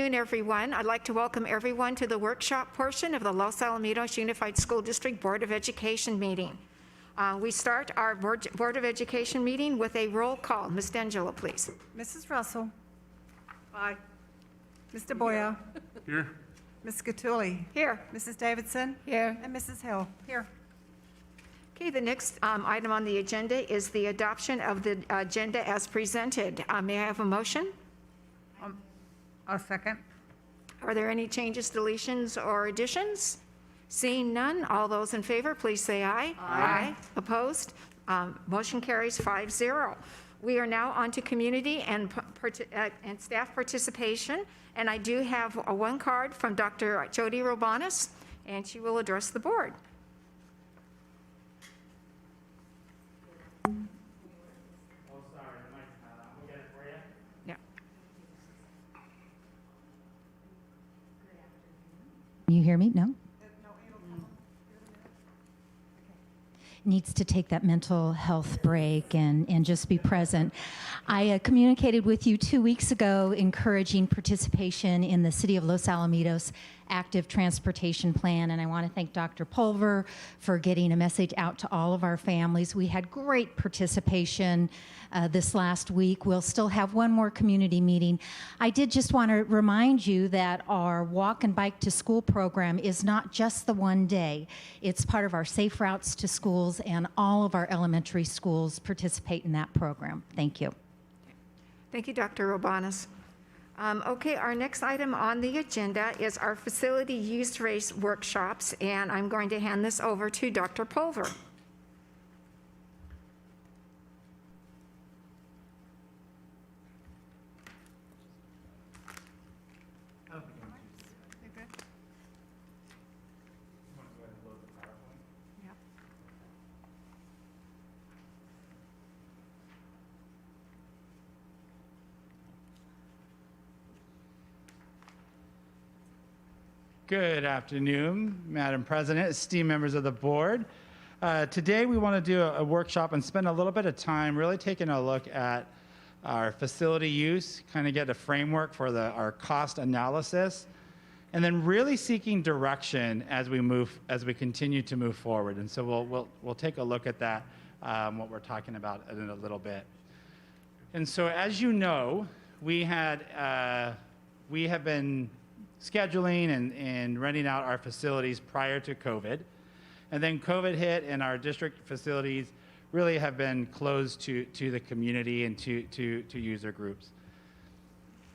afternoon, everyone. I'd like to welcome everyone to the workshop portion of the Los Alamitos Unified School District Board of Education meeting. We start our Board of Education meeting with a roll call. Ms. D'Angelo, please. Mrs. Russell. Aye. Mr. Boyer. Here. Ms. Gatuli. Here. Mrs. Davidson. Here. And Mrs. Hill. Here. Okay, the next item on the agenda is the adoption of the agenda as presented. May I have a motion? I'll second. Are there any changes, deletions, or additions? Seeing none, all those in favor, please say aye. Aye. Opposed? Motion carries 5-0. We are now on to community and staff participation, and I do have one card from Dr. Jody Robanis, and she will address the board. Can you hear me? No? Needs to take that mental health break and just be present. I communicated with you 2 weeks ago encouraging participation in the City of Los Alamitos active transportation plan, and I want to thank Dr. Pulver for getting a message out to all of our families. We had great participation this last week. We'll still have one more community meeting. I did just want to remind you that our walk and bike to school program is not just the one day. It's part of our safe routes to schools, and all of our elementary schools participate in that program. Thank you. Thank you, Dr. Robanis. Okay, our next item on the agenda is our facility use race workshops, and I'm going to hand this over to Dr. Pulver. Good afternoon, Madam President, esteemed members of the board. Today we want to do a workshop and spend a little bit of time really taking a look at our facility use, kind of get a framework for our cost analysis, and then really seeking direction as we continue to move forward. And so we'll take a look at that, what we're talking about in a little bit. And so as you know, we have been scheduling and renting out our facilities prior to COVID. And then COVID hit, and our district facilities really have been closed to the community and to user groups.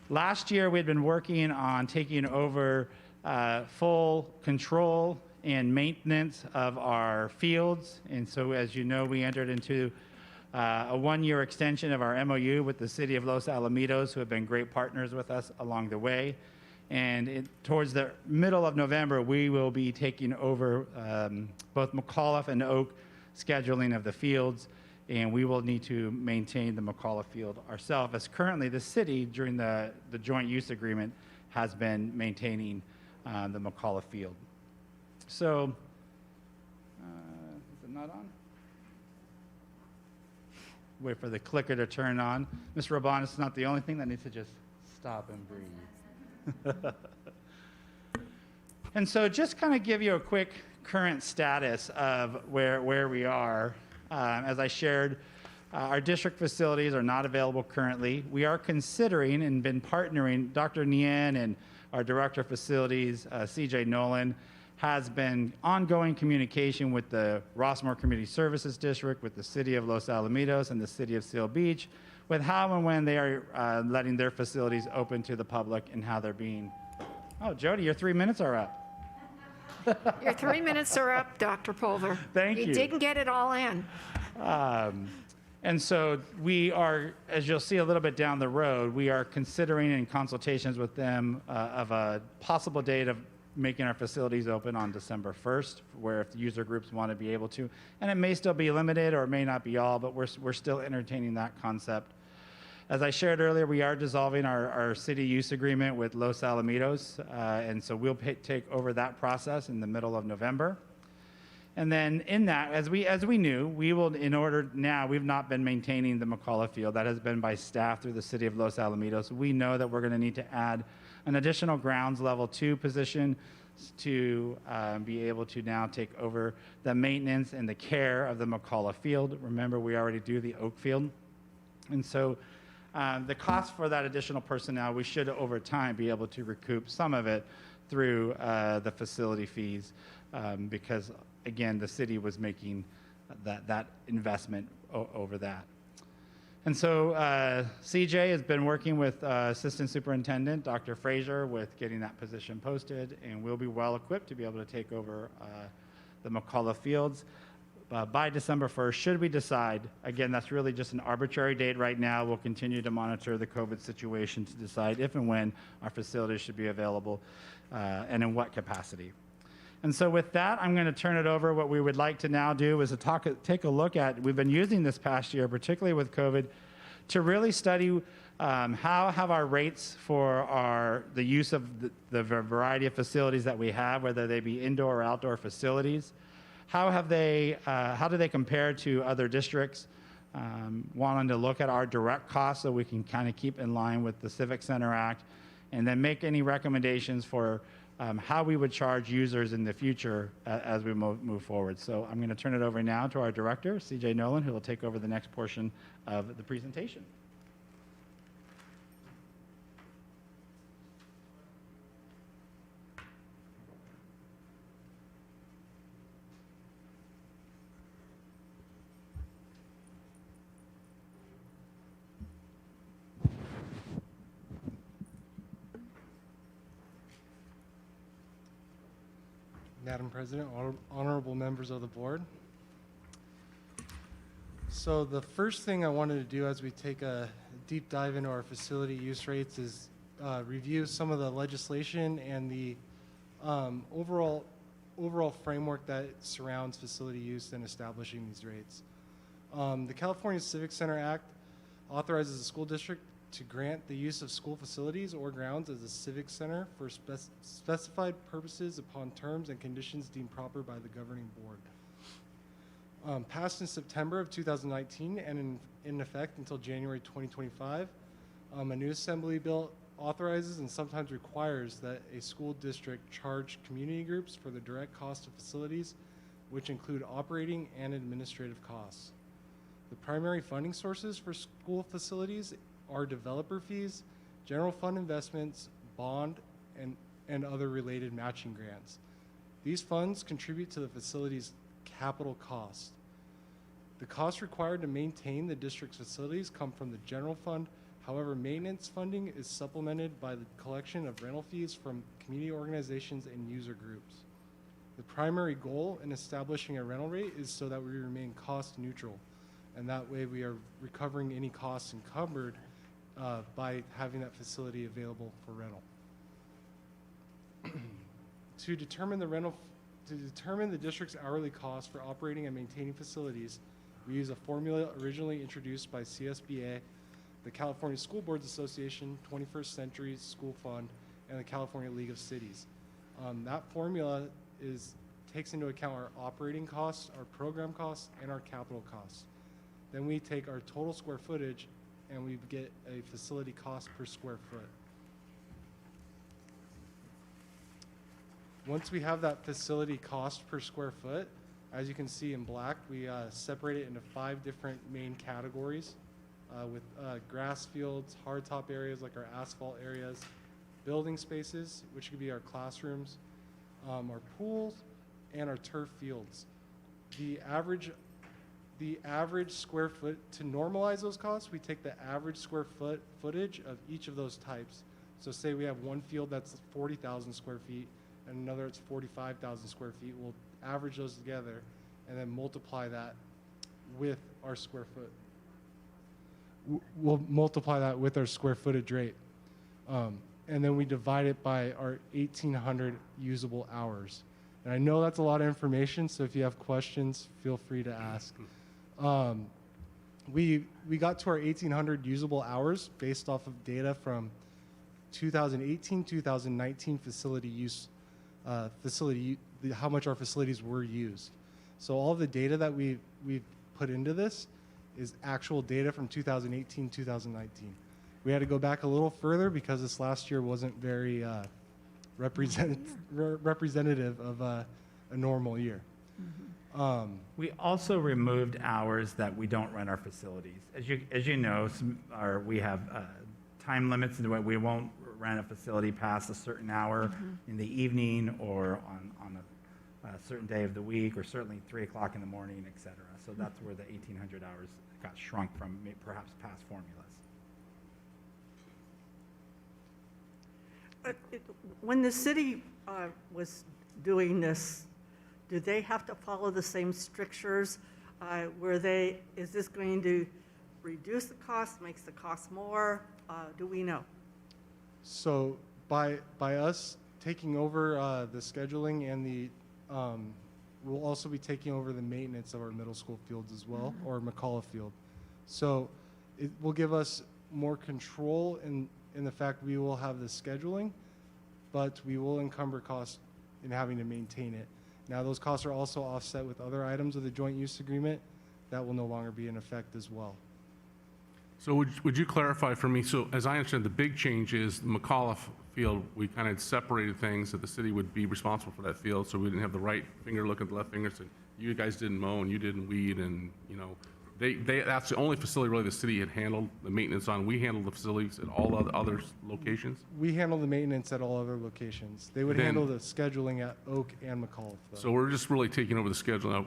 Last year, we had been working on taking over full control and maintenance of our fields. And so, as you know, we entered into a one-year extension of our MOU with the City of Los Alamitos, who have been great partners with us along the way. And towards the middle of November, we will be taking over both McAuliffe and Oak scheduling of the fields, and we will need to maintain the McAuliffe field ourselves, as currently the city, during the joint use agreement, has been maintaining the McAuliffe field. So, is it not on? Wait for the clicker to turn on. Mr. Robanis is not the only thing that needs to just stop and breathe. And so just kind of give you a quick current status of where we are. As I shared, our district facilities are not available currently. We are considering and been partnering, Dr. Nien and our Director of Facilities, CJ Nolan, has been ongoing communication with the Rossmore Community Services District, with the City of Los Alamitos and the City of Seal Beach, with how and when they are letting their facilities open to the public and how they're being. Oh, Jody, your 3 minutes are up. Your 3 minutes are up, Dr. Pulver. Thank you. You didn't get it all in. And so we are, as you'll see a little bit down the road, we are considering in consultations with them of a possible date of making our facilities open on December 1st, where if the user groups want to be able to, and it may still be limited or it may not be all, but we're still entertaining that concept. As I shared earlier, we are dissolving our city use agreement with Los Alamitos, and so we'll take over that process in the middle of November. And then in that, as we knew, we will, we've not been maintaining the McAuliffe field. That has been by staff through the City of Los Alamitos. We know that we're going to need to add an additional grounds level 2 position to be able to now take over the maintenance and the care of the McCullough Field. Remember, we already do the Oak Field. And so the cost for that additional personnel, we should over time be able to recoup some of it through the facility fees because, again, the city was making that investment over that. And so CJ has been working with Assistant Superintendent Dr. Frazier with getting that position posted, and we'll be well equipped to be able to take over the McCullough Fields by December 1st, should we decide. Again, that's really just an arbitrary date right now. We'll continue to monitor the COVID situation to decide if and when our facilities should be available and in what capacity. And so with that, I'm going to turn it over. What we would like to now do is to take a look at, we've been using this past year, particularly with COVID, to really study how have our rates for the use of the variety of facilities that we have, whether they be indoor or outdoor facilities, how do they compare to other districts, wanting to look at our direct costs so we can kind of keep in line with the Civic Center Act, and then make any recommendations for how we would charge users in the future as we move forward. So I'm going to turn it over now to our director, CJ Nolan, who will take over the next portion of the presentation. Madam President, honorable members of the board. So the first thing I wanted to do as we take a deep dive into our facility use rates is review some of the legislation and the overall framework that surrounds facility use and establishing these rates. The California Civic Center Act authorizes the school district to grant the use of school facilities or grounds as a civic center for specified purposes upon terms and conditions deemed proper by the governing board. Passed in September of 2019 and in effect until January 2025, a new assembly bill authorizes and sometimes requires that a school district charge community groups for the direct cost of facilities, which include operating and administrative costs. The primary funding sources for school facilities are developer fees, general fund investments, bond, and other related matching grants. These funds contribute to the facility's capital cost. The costs required to maintain the district's facilities come from the general fund. However, maintenance funding is supplemented by the collection of rental fees from community organizations and user groups. The primary goal in establishing a rental rate is so that we remain cost neutral, and that way we are recovering any costs encumbered by having that facility available for rental. To determine the district's hourly cost for operating and maintaining facilities, we use a formula originally introduced by CSBA, the California School Boards Association, 21st Century School Fund, and the California League of Cities. That formula takes into account our operating costs, our program costs, and our capital costs. Then we take our total square footage and we get a facility cost per square foot. Once we have that facility cost per square foot, as you can see in black, we separate it into 5 different main categories with grass fields, hardtop areas like our asphalt areas, building spaces, which could be our classrooms, our pools, and our turf fields. The average square foot, to normalize those costs, we take the average square footage of each of those types. So say we have one field that's 40,000 square feet and another it's 45,000 square feet. We'll average those together and then multiply that with our square foot. We'll multiply that with our square footage rate. And then we divide it by our 1,800 usable hours. And I know that's a lot of information, so if you have questions, feel free to ask. We got to our 1,800 usable hours based off of data from 2018, 2019 facility use, how much our facilities were used. So all of the data that we've put into this is actual data from 2018, 2019. We had to go back a little further because this last year wasn't very representative of a normal year. We also removed hours that we don't run our facilities. As you know, we have time limits in the way we won't rent a facility past a certain hour in the evening or on a certain day of the week, or certainly 3 o'clock in the morning, et cetera. So that's where the 1,800 hours got shrunk from perhaps past formulas. When the city was doing this, do they have to follow the same strictures? Is this going to reduce the cost, makes the cost more? Do we know? So by us taking over the scheduling and we'll also be taking over the maintenance of our middle school fields as well, or McCullough Field. So it will give us more control in the fact we will have the scheduling, but we will encumber costs in having to maintain it. Now, those costs are also offset with other items of the joint use agreement that will no longer be in effect as well. So would you clarify for me, so as I understand, the big change is McCullough Field, we kind of separated things that the city would be responsible for that field, so we didn't have the right finger look at the left finger, so you guys didn't mow and you didn't weed, and, you know, that's the only facility really the city had handled the maintenance on. We handled the facilities at all other locations. We handle the maintenance at all other locations. They would Then- handle the scheduling at Oak and McCullough, though. So we're just really taking over the schedule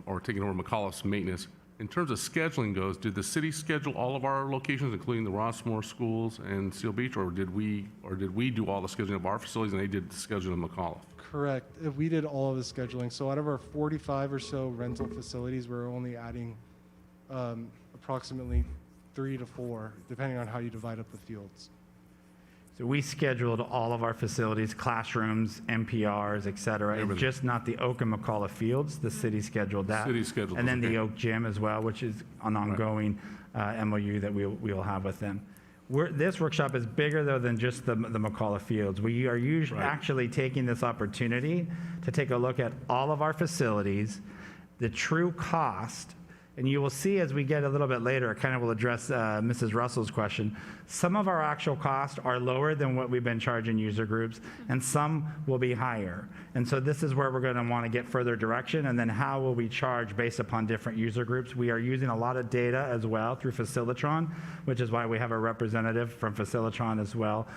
or taking over McCullough's maintenance. In terms of scheduling goes, did the city schedule all of our locations, including the Rossmore schools and Seal Beach, or did we do all the scheduling of our facilities and they did the scheduling of McCullough? Correct. We did all of the scheduling. So out of our 45 or so rental facilities, we're only adding approximately 3 to 4, depending on how you divide up the fields. So we scheduled all of our facilities, classrooms, MPRs, et cetera, and Everything. just not the Oak and McCullough Fields. The city scheduled that. City scheduled And then those, the okay. Oak Gym as well, which is an ongoing MOU that we'll have with them. This workshop is bigger, though, than just the McCullough Fields. We are usually Right. actually taking this opportunity to take a look at all of our facilities, the true cost. And you will see as we get a little bit later, it kind of will address Mrs. Russell's question. Some of our actual costs are lower than what we've been charging user groups, and some will be higher. And so this is where we're going to want to get further direction, and then how will we charge based upon different user groups. We are using a lot of data as well through Facilitron, which is why we have a representative from Facilitron as well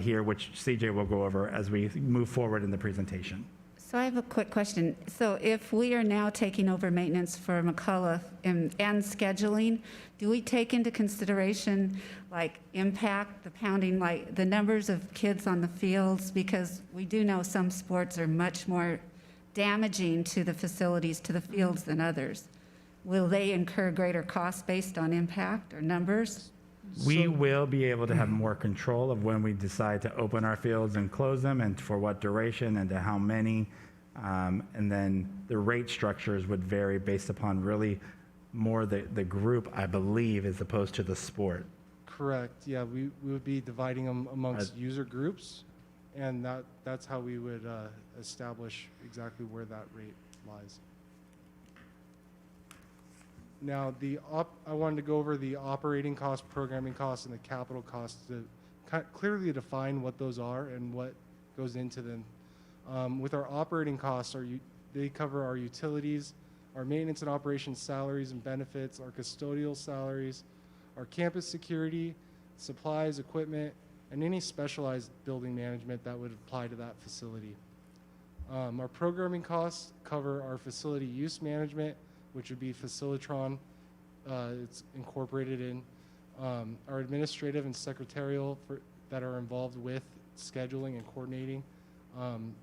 here, which CJ will go over as we move forward in the presentation. So I have a quick question. So if we are now taking over maintenance for McCullough and scheduling, do we take into consideration like impact, the pounding, like the numbers of kids on the fields? Because we do know some sports are much more damaging to the facilities, to the fields than others. Will they incur greater costs based on impact or numbers? We will be able to have more control of when we decide to open our fields and close them, and for what duration and to how many. And then the rate structures would vary based upon really more the group, I believe, as opposed to the sport. Correct. Yeah, we would be dividing them amongst user groups, and that's how we would establish exactly where that rate lies. Now, I wanted to go over the operating cost, programming costs, and the capital costs to clearly define what those are and what goes into them. With our operating costs, they cover our utilities, our maintenance and operations salaries and benefits, our custodial salaries, our campus security, supplies, equipment, and any specialized building management that would apply to that facility. Our programming costs cover our facility use management, which would be Facilitron. It's incorporated in our administrative and secretarial that are involved with scheduling and coordinating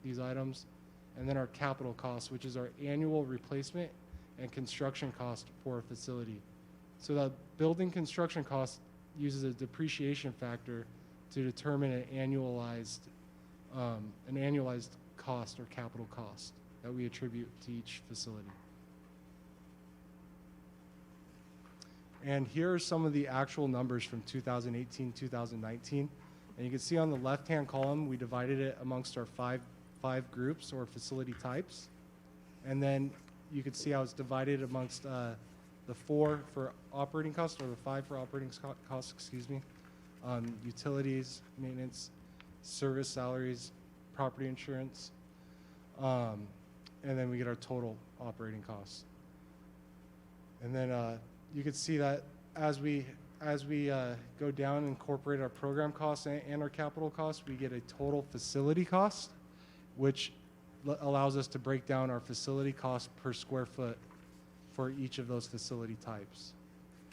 these items. And then our capital costs, which is our annual replacement and construction cost for a facility. So the building construction cost uses a depreciation factor to determine an annualized cost or capital cost that we attribute to each facility. And here are some of the actual numbers from 2018, 2019. And you can see on the left-hand column, we divided it amongst our five groups or facility types. And then you can see how it's divided amongst the 4 for operating costs, or the 5 for operating costs, excuse me. utilities, maintenance, service salaries, property insurance, and then we get our total operating costs. And then you can see that as we go down and incorporate our program costs and our capital costs, we get a total facility cost, which allows us to break down our facility cost per square foot for each of those facility types.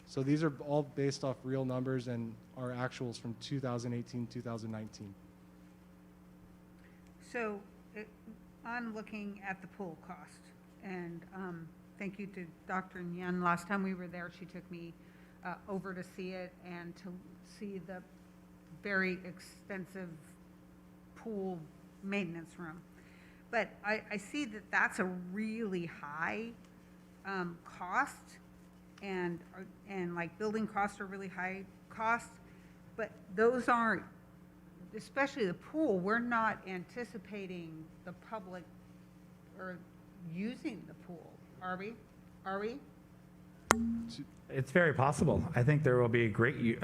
So these are all based off real numbers and our actuals from 2018, 2019. So I'm looking at the pool cost, and thank you to Dr. Nguyen. Last time we were there, she took me over to see it and to see the very extensive pool maintenance room. But I see that that's a really high cost, and like building costs are really high costs, but those aren't, especially the pool, we're not anticipating the public or using the pool, are we? Are we? It's very possible. I think there will be a great,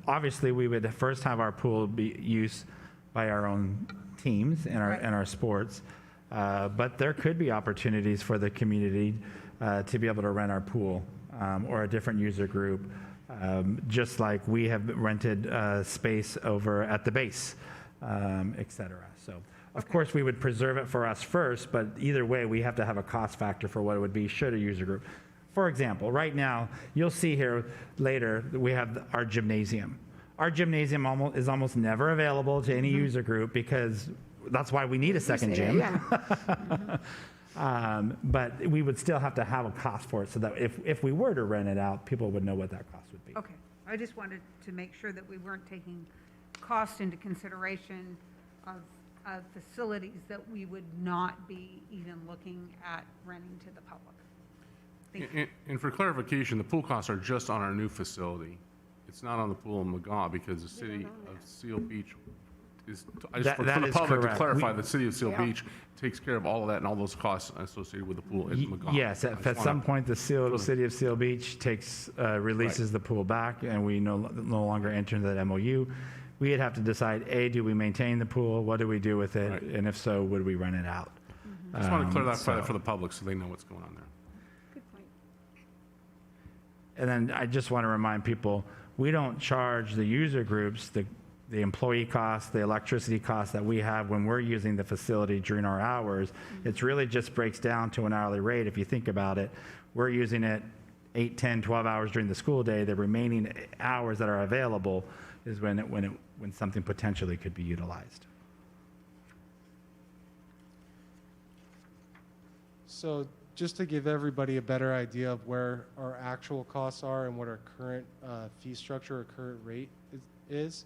obviously, we would first have our pool be used by our own teams and our sports, but there could be opportunities for the community to be able to rent our pool or a different user group, just like we have rented space over at the base, et cetera. So, of course, we would preserve it for us first, but either way, we have to have a cost factor for what it would be should a user group. For example, right now, you'll see here later, we have our gymnasium. Our gymnasium is almost never available to any user group because that's why we need a second gym. But we would still have to have a cost for it so that if we were to rent it out, people would know what that cost would be. Okay, I just wanted to make sure that we weren't taking cost into consideration of facilities that we would not be even looking at renting to the public. Thank you. And for clarification, the pool costs are just on our new facility. It's not on the pool in McGaw because the city of Seal Beach is, for the public to clarify, the city of Seal Beach takes care of all of that and all those costs associated with the pool in McGaw. Yes, at some point, the city of Seal Beach releases the pool back, and we no longer enter into that MOU. We'd have to decide, A, do we maintain the pool? What do we do with it? Right. And if so, would we rent it out? I just want to clarify that for the public so they know what's going on there. Good point. And then I just want to remind people, we don't charge the user groups the employee costs, the electricity costs that we have when we're using the facility during our hours. It's really just breaks down to an hourly rate. If you think about it, we're using it 8, 10, 12 hours during the school day. The remaining hours that are available is when something potentially could be utilized. So just to give everybody a better idea of where our actual costs are and what our current fee structure or current rate is,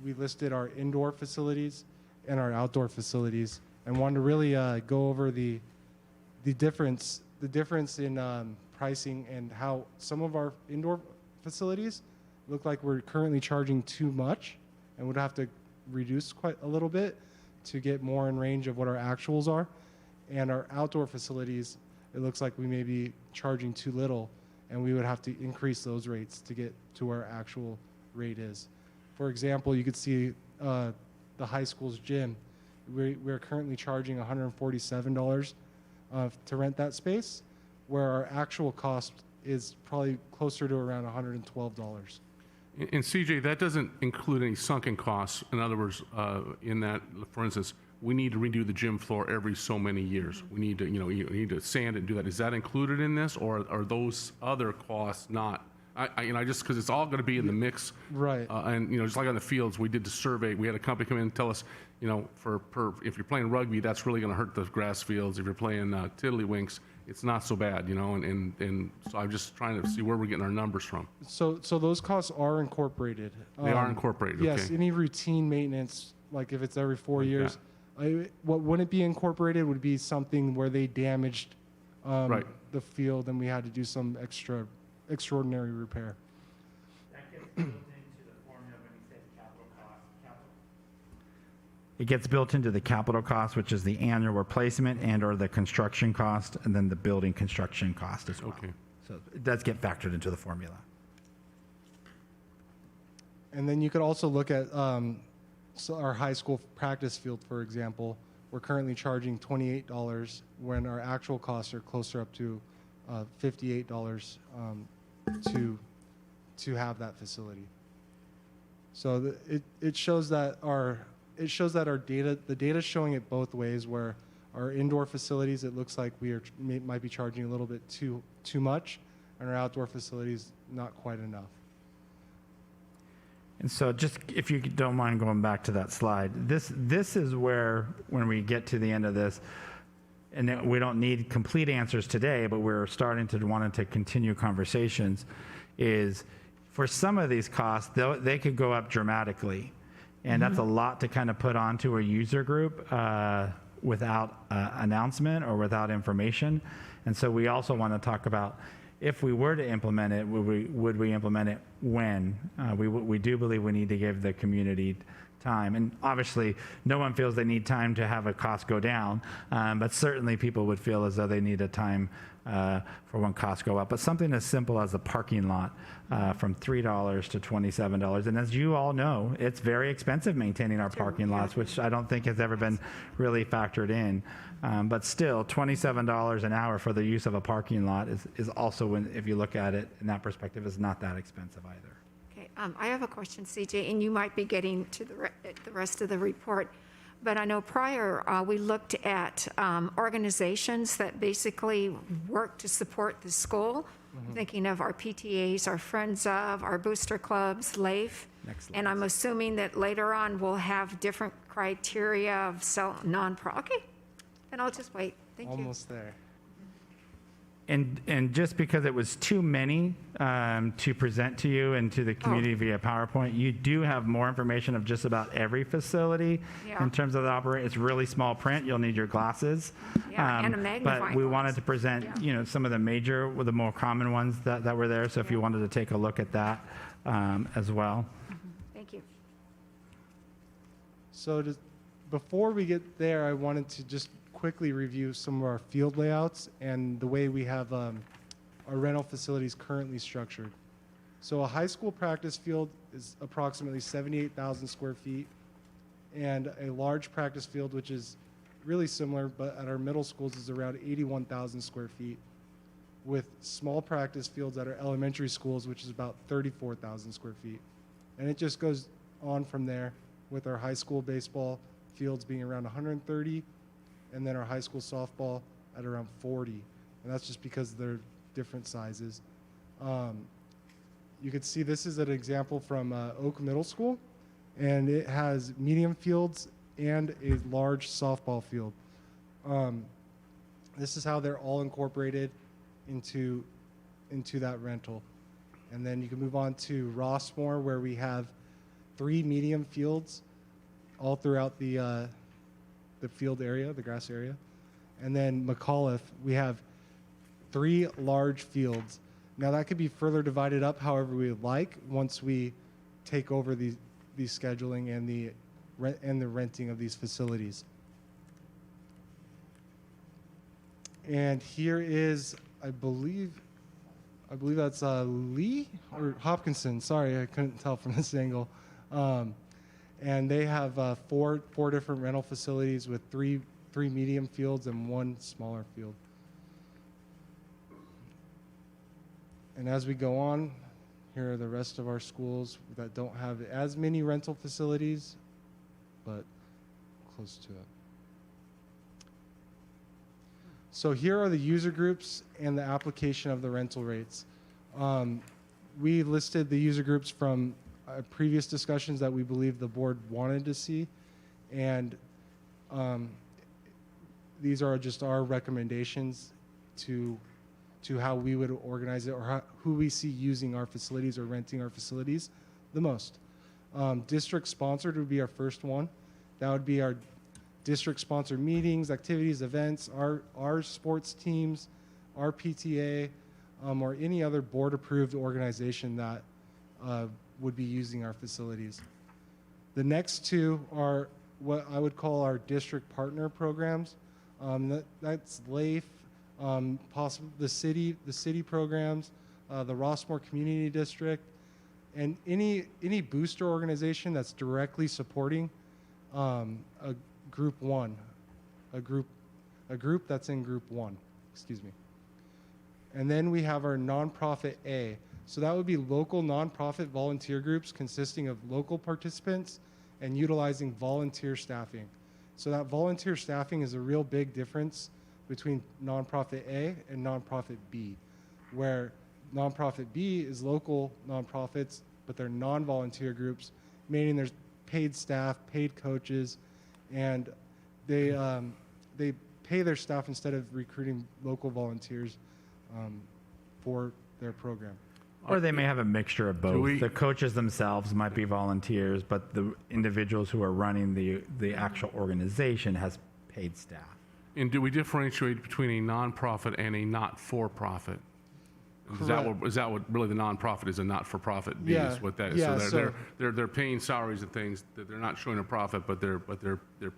we listed our indoor facilities and our outdoor facilities and wanted to really go over the difference in pricing and how some of our indoor facilities look like we're currently charging too much and would have to reduce quite a little bit to get more in range of what our actuals are. And our outdoor facilities, it looks like we may be charging too little and we would have to increase those rates to get to where our actual rate is. For example, you could see the high school's gym. We're currently charging $147 to rent that space, where our actual cost is probably closer to around $112. And CJ, that doesn't include any sunken costs. In other words, in that, for instance, we need to redo the gym floor every so many years. We need to, you need to sand it and do that. Is that included in this, or are those other costs not? I just, because it's all going to be in the mix. Right. And, just like on the fields, we did the survey. We had a company come in and tell us, if you're playing rugby, that's really going to hurt the grass fields. If you're playing tiddlywinks, it's not so bad, and so I'm just trying to see where we're getting our numbers from. So those costs are incorporated. They are incorporated, okay. Yes, any routine maintenance, like if it's every 4 Like years, what wouldn't be incorporated would be something where they damaged Right. the field and we had to do some extraordinary repair. That gets built into the formula when you say the capital cost. It gets built into the capital cost, which is the annual replacement and or the construction cost, and then the building construction cost as well. Okay. So it does get factored into the formula. And then you could also look at so our high school practice field, for example. We're currently charging $28 when our actual costs are closer up to $58 to have that facility. So it shows that our data, the data is showing it both ways, where our indoor facilities, it looks like we might be charging a little bit too much, and our outdoor facilities not quite enough. And so just, if you don't mind going back to that slide, this is where, when we get to the end of this, and we don't need complete answers today, but we're starting to want to continue conversations, is for some of these costs, they could go up dramatically. And that's a lot to kind of put onto a user group without announcement or without information. And so we also want to talk about, if we were to implement it, would we implement it when? We do believe we need to give the community time. And obviously, no one feels they need time to have a cost go down, but certainly people would feel as though they need a time for when costs go up. But something as simple as a parking lot from $3 to $27. And as you all know, it's very expensive maintaining our parking lots, which I don't think has ever been really factored in. But still, $27 an hour for the use of a parking lot is also, if you look at it in that perspective, is not that expensive either. Okay, I have a question, CJ, and you might be getting to the rest of the report. But I know prior, we looked at organizations that basically work to support the school, thinking of our PTAs, our Friends of, our booster clubs, LAIF. Next And I'm assuming that later on we'll have different criteria of non-profit. Okay, then I'll just wait. Thank you. Almost there. And just because it was too many to present to you and to the community via PowerPoint, you do have more information of just about every facility Yeah. in terms of the operate. It's really small print. You'll need your glasses. Yeah, and a magnifying But we wanted glass. to present, Yeah. some of the major, the more common ones that were there. So if you wanted to take a look at that as well. Thank you. So before we get there, I wanted to just quickly review some of our field layouts and the way we have our rental facilities currently structured. So a high school practice field is approximately 78,000 square feet, and a large practice field, which is really similar, but at our middle schools is around 81,000 square feet, with small practice fields at our elementary schools, which is about 34,000 square feet. And it just goes on from there, with our high school baseball fields being around 130, and then our high school softball at around 40. And that's just because they're different sizes. You could see this is an example from Oak Middle School, and it has medium fields and a large softball field. This is how they're all incorporated into that rental. And then you can move on to Rossmore, where we have 3 medium fields all throughout the field area, the grass area. And then McAuliffe, we have 3 large fields. Now that could be further divided up however we would like once we take over the scheduling and the renting of these facilities. And here is, I believe that's Lee or Hopkinson. Sorry, I couldn't tell from this angle. And they have 4 different rental facilities with 3 medium fields and 1 smaller field. And as we go on, here are the rest of our schools that don't have as many rental facilities, but close to it. So here are the user groups and the application of the rental rates. We listed the user groups from previous discussions that we believe the board wanted to see, and these are just our recommendations to how we would organize it, or who we see using our facilities or renting our facilities the most. District sponsored would be our first one. That would be our district sponsored meetings, activities, events, our sports teams, our PTA, or any other board approved organization that would be using our facilities. The next 2 are what I would call our district partner programs. That's LAIF, possibly the city programs, the Rossmore Community District, And any booster organization that's directly supporting a group one, a group that's in group one, excuse me. And then we have our nonprofit A. So that would be local nonprofit volunteer groups consisting of local participants and utilizing volunteer staffing. So that volunteer staffing is a real big difference between nonprofit A and nonprofit B, where nonprofit B is local nonprofits, but they're non-volunteer groups, meaning there's paid staff, paid coaches, and they pay their staff instead of recruiting local volunteers for their program. Or they may have a mixture of both. we- The coaches themselves might be volunteers, but the individuals who are running the actual organization has paid staff. And do we differentiate between a nonprofit and a not-for-profit? Is that what really the nonprofit is, a not-for-profit? B Yeah, is what that is. yeah, So they're paying salaries and things, that they're not showing a profit, but they're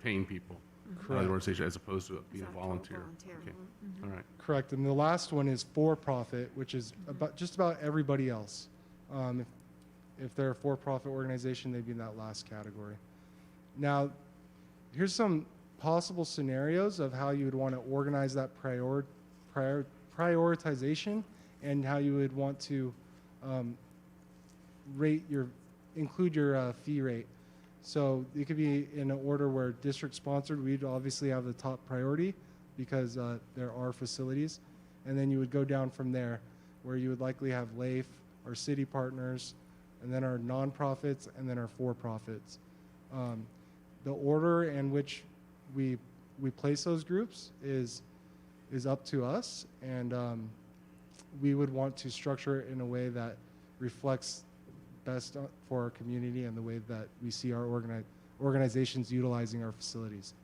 paying people. Correct. The organization, as opposed to being a Exactly, volunteer. volunteer, Okay, all right. Correct. And the last one is for-profit, which is just about everybody else. If they're a for-profit organization, they'd be in that last category. Now, here's some possible scenarios of how you would want to organize that prioritization and how you would want to include your fee rate. So it could be in an order where district sponsored, we'd obviously have the top priority because there are facilities. And then you would go down from there where you would likely have LAIF, our city partners, and then our nonprofits, and then our for-profits. The order in which we place those groups is up to us, and we would want to structure it in a way that reflects best for our community and the way that we see our organizations utilizing our facilities.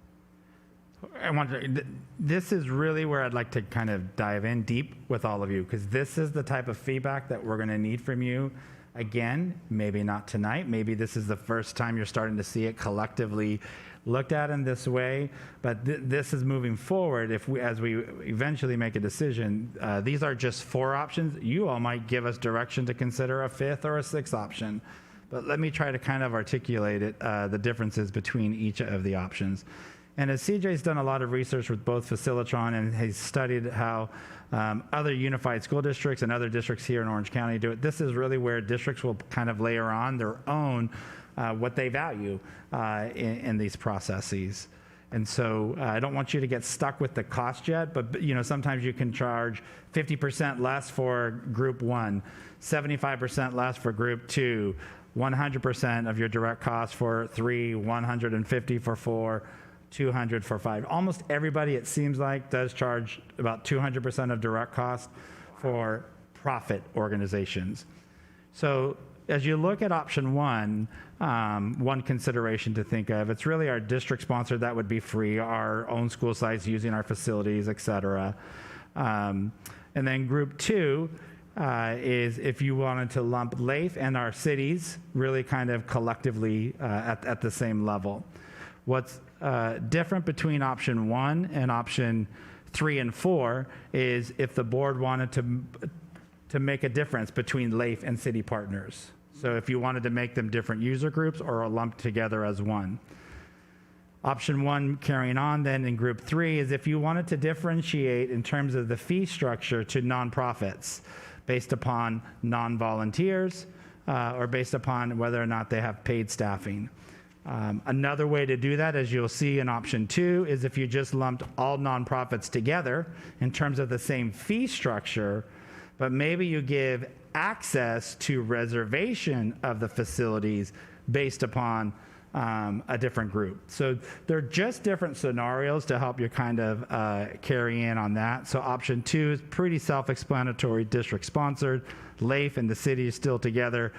This is really where I'd like to kind of dive in deep with all of you, because this is the type of feedback that we're going to need from you. Again, maybe not tonight. Maybe this is the first time you're starting to see it collectively looked at in this way. But this is moving forward. As we eventually make a decision, these are just 4 options. You all might give us direction to consider a 5th or a 6th option. But let me try to kind of articulate it, the differences between each of the options. And as CJ's done a lot of research with both Facilitron and he's studied how other unified school districts and other districts here in Orange County do it, this is really where districts will kind of layer on their own what they value in these processes. And so I don't want you to get stuck with the cost yet, but sometimes you can charge 50% less for group 1, 75% less for group 2, 100% of your direct cost for 3, 150 for 4, 200 for 5. Almost everybody, it seems like, does charge about 200% of direct cost for profit organizations. So as you look at option 1, one consideration to think of, it's really our district sponsored, that would be free, our own school sites using our facilities, et cetera. And then group 2 is if you wanted to lump LAIF and our cities really kind of collectively at the same level. What's different between option 1 and option 3 and 4 is if the board wanted to make a difference between LAIF and city partners. So if you wanted to make them different user groups or lumped together as one. Option 1 carrying on then in group 3 is if you wanted to differentiate in terms of the fee structure to nonprofits based upon non-volunteers or based upon whether or not they have paid staffing. Another way to do that, as you'll see in option 2, is if you just lumped all nonprofits together in terms of the same fee structure, but maybe you give access to reservation of the facilities based upon a different group. So they're just different scenarios to help you kind of carry in on that. So option 2 is pretty self-explanatory, district-sponsored. LAIF and the city is still together.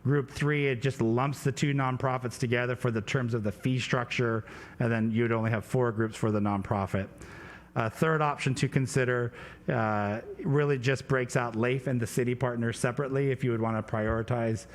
Group 3, it just lumps the 2 nonprofits together for the terms of the fee structure, and then you'd only have 4 groups for the nonprofit. Third option to consider really just breaks out LAIF and the city partners separately if you would want to prioritize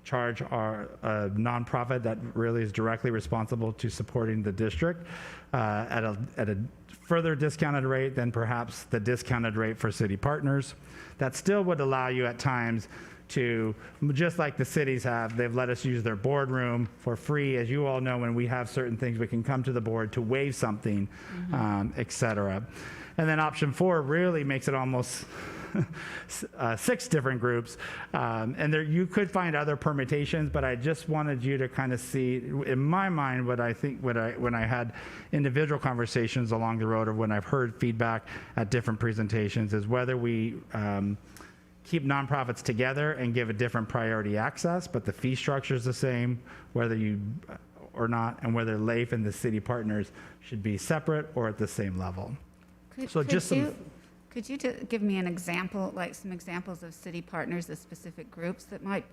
charge our nonprofit that really is directly responsible to supporting the district at a further discounted rate than perhaps the discounted rate for city partners. That still would allow you at times to, just like the cities have, they've let us use their boardroom for free. As you all know, when we have certain things, we can come to the board to waive something, et cetera. And then option 4 really makes it almost 6 different groups. And there, you could find other permutations, but I just wanted you to kind of see, in my mind, what I think, when I had individual conversations along the road, or when I've heard feedback at different presentations, is whether we keep nonprofits together and give a different priority access, but the fee structure is the same, whether you or not, and whether LAIF and the city partners should be separate or at the same level. Could you give me an example, like some examples of city partners, of specific groups that might,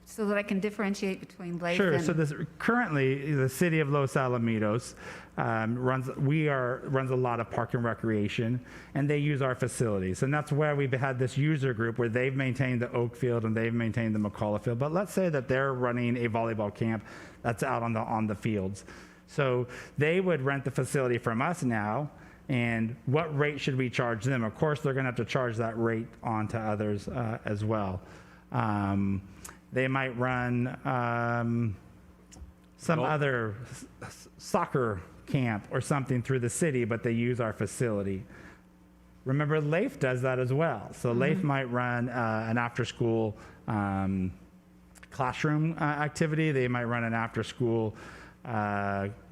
so that I can differentiate between LAIF Sure. and... So currently, the city of Los Alamitos runs a lot of park and recreation, and they use our facilities. And that's where we've had this user group where they've maintained the Oak Field and they've maintained the McCullough Field. But let's say that they're running a volleyball camp that's out on the fields. So they would rent the facility from us now. And what rate should we charge them? Of course, they're going to have to charge that rate on to others as well. They might run some other soccer camp or something through the city, but they use our facility. Remember, LAIF does that as well. So LAIF might run an after-school classroom activity. They might run an after-school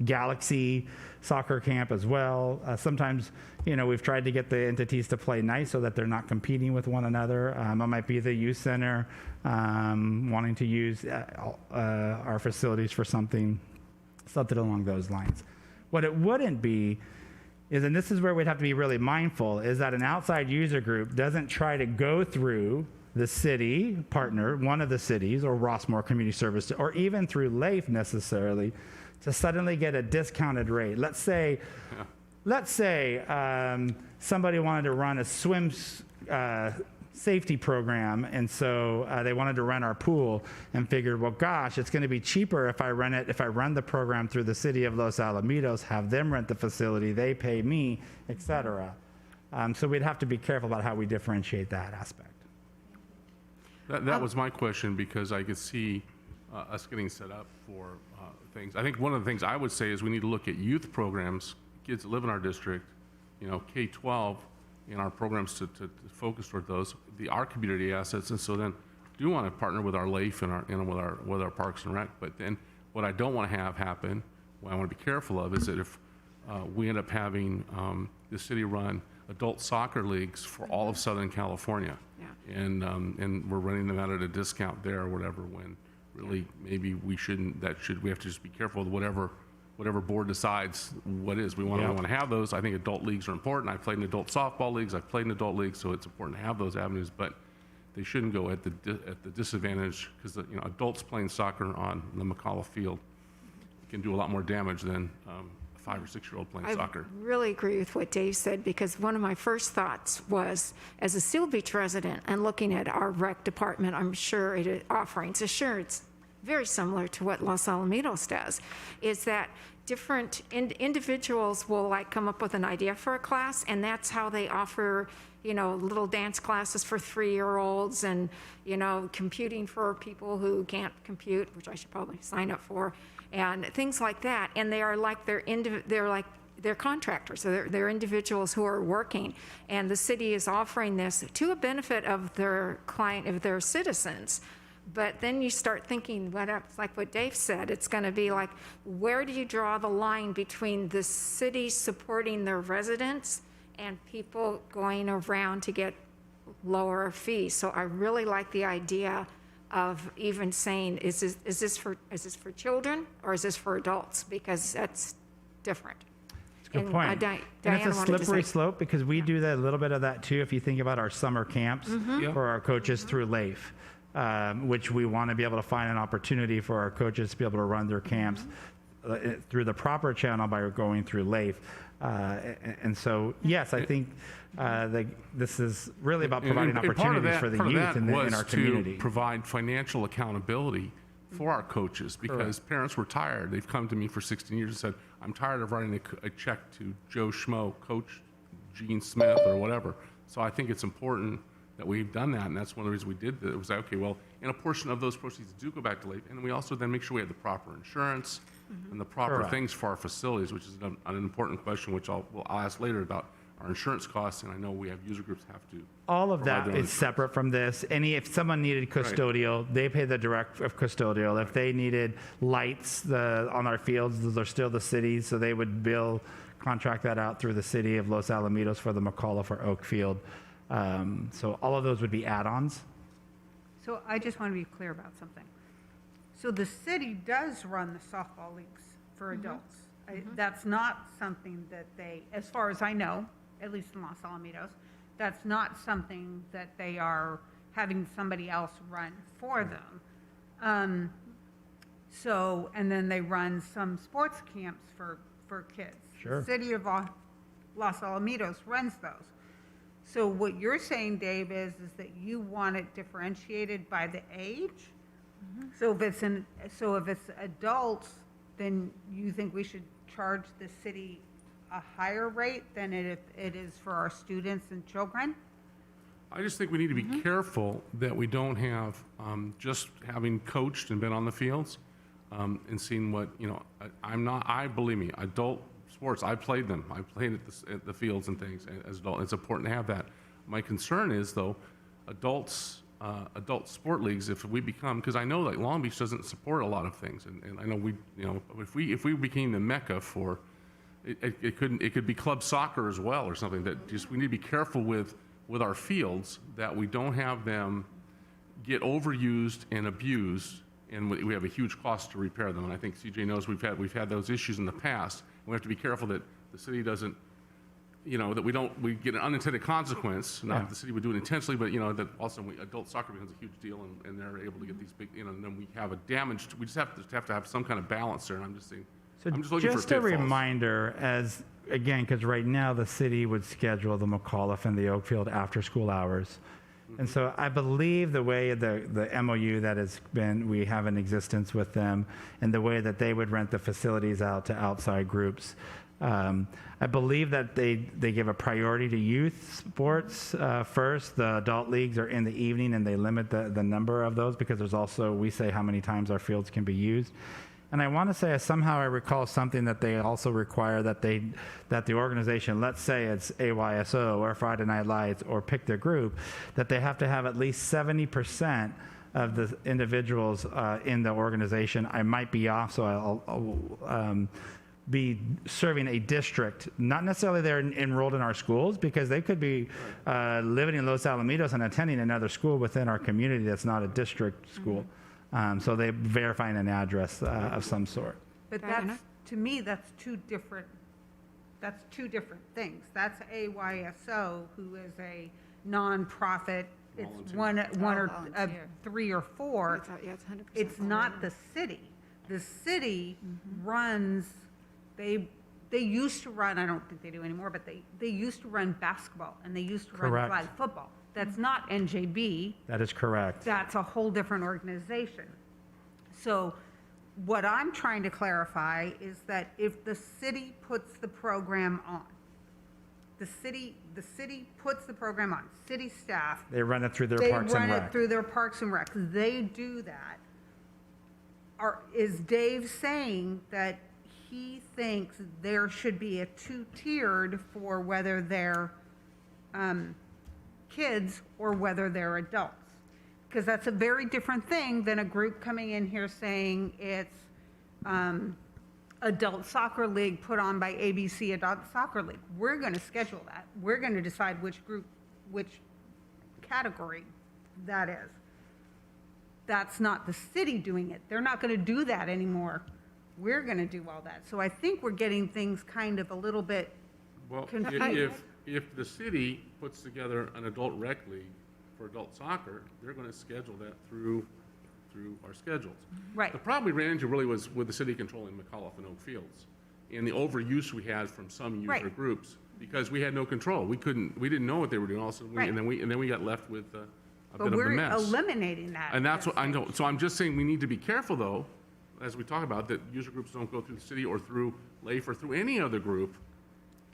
Galaxy soccer camp as well. Sometimes, we've tried to get the entities to play nice so that they're not competing with one another. It might be the youth center wanting to use our facilities for something along those lines. What it wouldn't be is, and this is where we'd have to be really mindful, is that an outside user group doesn't try to go through the city partner, one of the cities, or Rossmore Community Service, or even through LAIF necessarily, to suddenly get a discounted rate. Let's say somebody wanted to run a swim safety program, and so they wanted to rent our pool and figured, well, gosh, it's going to be cheaper if I run the program through the city of Los Alamitos, have them rent the facility, they pay me, et cetera. So we'd have to be careful about how we differentiate that aspect. That was my question, because I could see us getting set up for things. I think one of the things I would say is we need to look at youth programs, kids that live in our district, K-12, in our programs to focus toward those, our community assets, and so then do want to partner with our LAIF and with our Parks and Rec. But then what I don't want to have happen, what I want to be careful of, is that if we end up having the city run adult soccer leagues for all of Southern California, and we're running them out at a discount there or whatever, when really maybe we shouldn't. We have to just be careful with whatever board decides what is. We want to have those. I think adult leagues are important. I've played in adult softball leagues. I've played in adult leagues, so it's important to have those avenues. But they shouldn't go at the disadvantage, because adults playing soccer on the McCullough Field can do a lot more damage than a 5 or 6-year-old playing soccer. I really agree with what Dave said, because one of my first thoughts was, as a Seal Beach resident and looking at our rec department, I'm sure it offerings, it's very similar to what Los Alamitos does, is that different individuals will come up with an idea for a class, and that's how they offer, little dance classes for 3-year-olds, and, computing for people who can't compute, which I should probably sign up for, and things like that. And they are they're contractors, so they're individuals who are working, and the city is offering this to a benefit of their their citizens. But then you start thinking, like what Dave said, it's going to be like, where do you draw the line between the city supporting their residents and people going around to get lower fees? So I really like the idea of even saying, is this for children or is this for adults? Because that's different. That's a good point. And it's a slippery slope, because we do a little bit of that too. If you think about our summer camps for our coaches through LAIF, which we want to be able to find an opportunity for our coaches to be able to run their camps through the proper channel by going through LAIF. And so, yes, I think this is really about providing opportunities for the youth in our community. To provide financial accountability for our coaches, because parents were tired. They've come to me for 16 years and said, I'm tired of writing a check to Joe Schmo, Coach Gene Smith, or whatever. So I think it's important that we've done that, and that's one of the reasons we did that. It was, okay, well, and a portion of those proceeds do go back to LAFE, and we also then make sure we have the proper insurance and the proper Correct. things for our facilities, which is an important question, which I'll ask later about our insurance costs, and I know we have user groups have to. All of provide that their own is separate from this. If someone needed custodial, they pay the direct of custodial. If they needed lights on our fields, those are still the cities, so they would contract that out through the city of Los Alamitos for the McAuliffe or Oak Field. So all of those would be add-ons. So I just want to be clear about something. So the city does run the softball leagues for adults. That's not something that they, as far as I know, at least in Los Alamitos, that's not something that they are having somebody else run for them. So, and then they run some sports camps for kids. Sure. The city of Los Alamitos runs those. So what you're saying, Dave, is that you want it differentiated by the age? So if it's adults, then you think we should charge the city a higher rate than it is for our students and children? I just think we need to be careful that we don't have, just having coached and been on the fields, and seen what, believe me, adult sports, I played them. I played at the fields and things as adult. It's important to have that. My concern is, though, adult sport leagues, if we become, because I know like Long Beach doesn't support a lot of things, and I know if we became the mecca for, it could be club soccer as well or something, that just, we need to be careful with our fields, that we don't have them get overused and abused, and we have a huge cost to repair them. And I think CJ knows we've had those issues in the past. We have to be careful that the city doesn't, that we get an unintended consequence. Not that the city would do it intentionally, but that also adult soccer becomes a huge deal, and they're able to get these big, and then we have a damaged. We just have to have some kind of balance there. And I'm just saying. So I'm just looking for a pitfalls. reminder, again, because right now the city would schedule the McAuliffe and the Oakfield after school hours. And so I believe the way the MOU that we have in existence with them, and the way that they would rent the facilities out to outside groups, I believe that they give a priority to youth sports first. The adult leagues are in the evening, and they limit the number of those, because there's also, we say how many times our fields can be used. And I want to say, somehow I recall something that they also require that the organization, let's say it's AYSO or Friday Night Lights or pick their group, that they have to have at least 70% of the individuals in the organization. I might be off, so I'll be serving a district. Not necessarily they're enrolled in our schools, because they could be living in Los Alamitos and attending another school within our community that's not a district school. So they're verifying an address of some sort. But to me, that's two different things. That's AYSO, who is a nonprofit. It's one or volunteer. 3 or 4. It's 100% It's not the city. The city runs, they used to run, I don't think they do anymore, but they used to run basketball, and they used to run Correct. flag football. That's not NJB. That is correct. That's a whole different organization. So what I'm trying to clarify is that if the city puts the program on, the city puts the program on, city staff, They run it through their they Parks run and it Rec. through their Parks and Rec. They do that. Is Dave saying that he thinks there should be a two-tiered for whether they're kids or whether they're adults? Because that's a very different thing than a group coming in here saying it's adult soccer league put on by ABC Adult Soccer League. We're going to schedule that. We're going to decide which group, which category that is. That's not the city doing it. They're not going to do that anymore. We're going to do all that. So I think we're getting things kind of a little bit Well, confused. if the city puts together an adult rec league for adult soccer, they're going to schedule that through our schedules. Right. The problem we ran into really was with the city controlling McAuliffe and Oak Fields, and the overuse we had from some user Right. groups, because we had no control. We didn't know what they were doing. Also, Right. and then we got left with a But bit of a we're mess. eliminating that. And that's what I know. So I'm just saying we need to be careful, though, as we talk about, that user groups don't go through the city or through LAFE or through any other group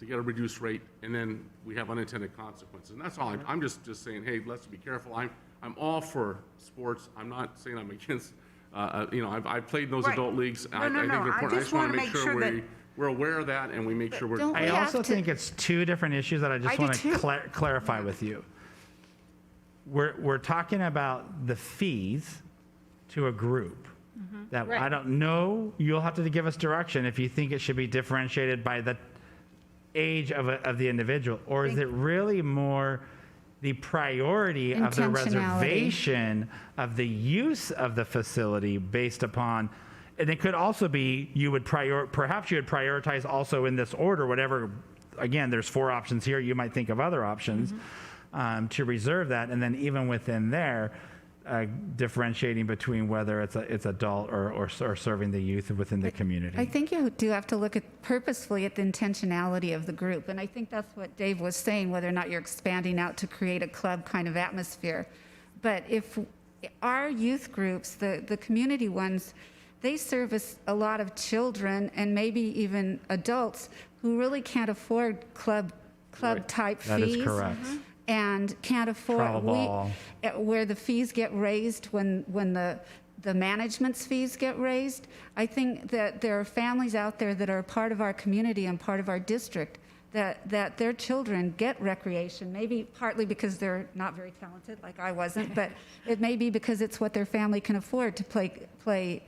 to get a reduced rate, and then we have unintended consequences. And that's all. I'm just saying, hey, let's be careful. I'm all for sports. I'm not saying I'm against, I've played in those Right. adult leagues. No, I think they're I important. I just just want wanna to make make sure sure that- we're aware of that, and we make sure we're. don't I we have also to- think it's two different issues that I just I do want to too. clarify with you. We're talking about the fees to a group that I don't know. You'll have to give us direction if you think it should be differentiated by the age of the individual, or is it really more the priority of the Intentionality. reservation of the use of the facility based upon, and it could also be perhaps you would prioritize also in this order, whatever, again, there's 4 options here, you might think of other options to reserve that, and then even within there, differentiating between whether it's adult or serving the youth within the community. I think you do have to look at purposefully at the intentionality of the group. And I think that's what Dave was saying, whether or not you're expanding out to create a club kind of atmosphere. But if our youth groups, the community ones, they service a lot of children and maybe even adults who really can't afford club type fees. That is correct. And can't afford Travel ball. where the fees get raised when the management's fees get raised. I think that there are families out there that are part of our community and part of our district that their children get recreation, maybe partly because they're not very talented, like I wasn't, but it may be because it's what their family can afford to play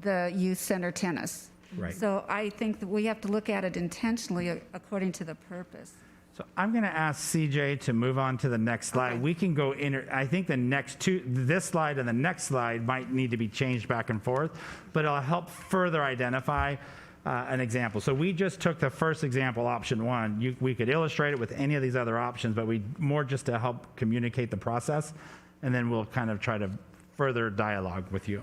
the youth center tennis. Right. So I think that we have to look at it intentionally according to the purpose. So I'm going to ask CJ to move on to the next slide. Okay. We can go I think the next two, this slide and the next slide might need to be changed back and forth, but it'll help further identify an example. So we just took the first example, option 1. We could illustrate it with any of these other options, but we more just to help communicate the process, and then we'll kind of try to further dialogue with you.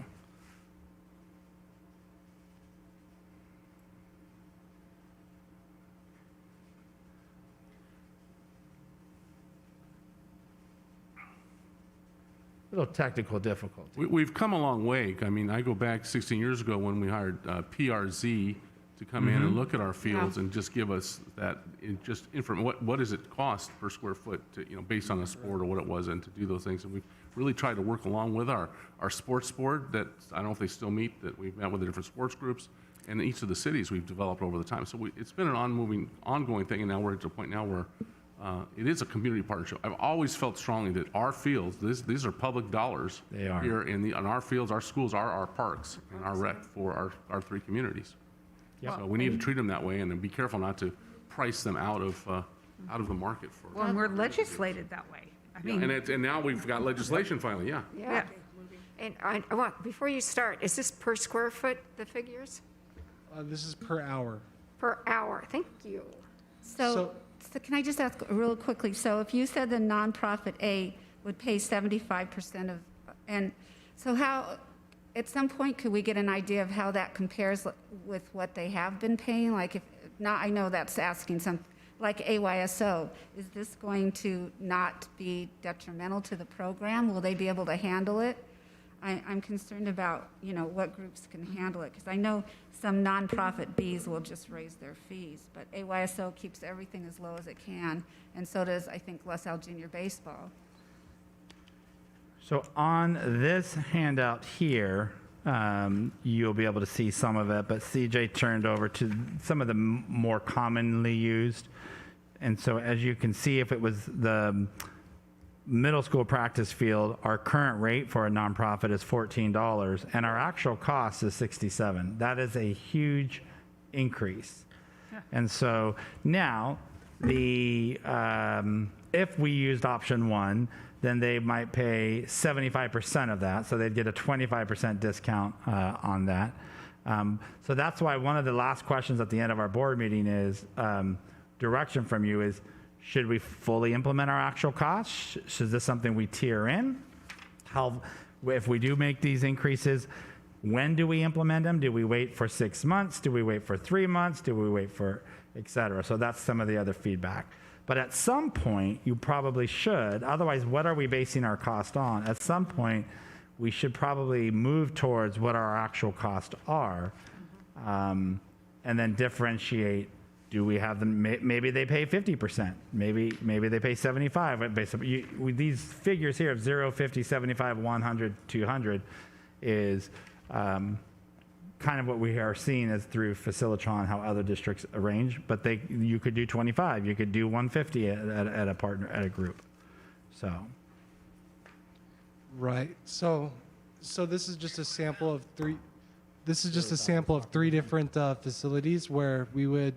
Little technical difficulty. We've come a long way. I mean, I go back 16 years ago when we hired PRZ to come in and look at our fields and just give us that, what does it cost per square foot to, based on a sport or what it was, and to do those things. And we've really tried to work along with our sports board that, I don't know if they still meet, that we've met with the different sports groups, and each of the cities we've developed over the time. So it's been an ongoing thing, and now we're at a point now where it is a community partnership. I've always felt strongly that our fields, these are public dollars. They are. Here on our fields, our schools are our parks and our rec for our 3 communities. Yep. So we need to treat them that way and then be careful not to price them out of the market for. Well, and we're legislated that way. I mean, And now we've got legislation finally, yeah. Yeah. And I want, before you start, is this per square foot, the figures? This is per hour. Per hour, thank you. So can I just ask real quickly, so if you said the nonprofit A would pay 75% of, and so how, at some point, could we get an idea of how that compares with what they have been paying? Like if, not, I know that's asking some, like AYSO, is this going to not be detrimental to the program? Will they be able to handle it? I'm concerned about, what groups can handle it, because I know some nonprofit Bs will just raise their fees, but AYSO keeps everything as low as it can, and so does, I think, LaSalle Junior Baseball. So on this handout here, you'll be able to see some of it, but CJ turned over to some of the more commonly used. And so as you can see, if it was the middle school practice field, our current rate for a nonprofit is $14, and our actual cost is $67. That is a huge increase. Yeah. And so now, if we used option 1, then they might pay 75% of that, so they'd get a 25% discount on that. So that's why one of the last questions at the end of our board meeting is direction from you is, should we fully implement our actual costs? Is this something we tier in? If we do make these increases, when do we implement them? Do we wait for 6 months? Do we wait for 3 months? Do we wait for et cetera? So that's some of the other feedback. But at some point, you probably should. Otherwise, what are we basing our cost on? At some point, we should probably move towards what our actual costs are, and then differentiate do we have them, maybe they pay 50%, maybe they pay 75, basically, with these figures here of 0, 50, 75, 100, 200 is kind of what we are seeing as through Facilitron, how other districts arrange, but you could do 25, you could do 150 at a partner, at a group, so. Right. So this is just a sample of three. This is just a sample of three different facilities where we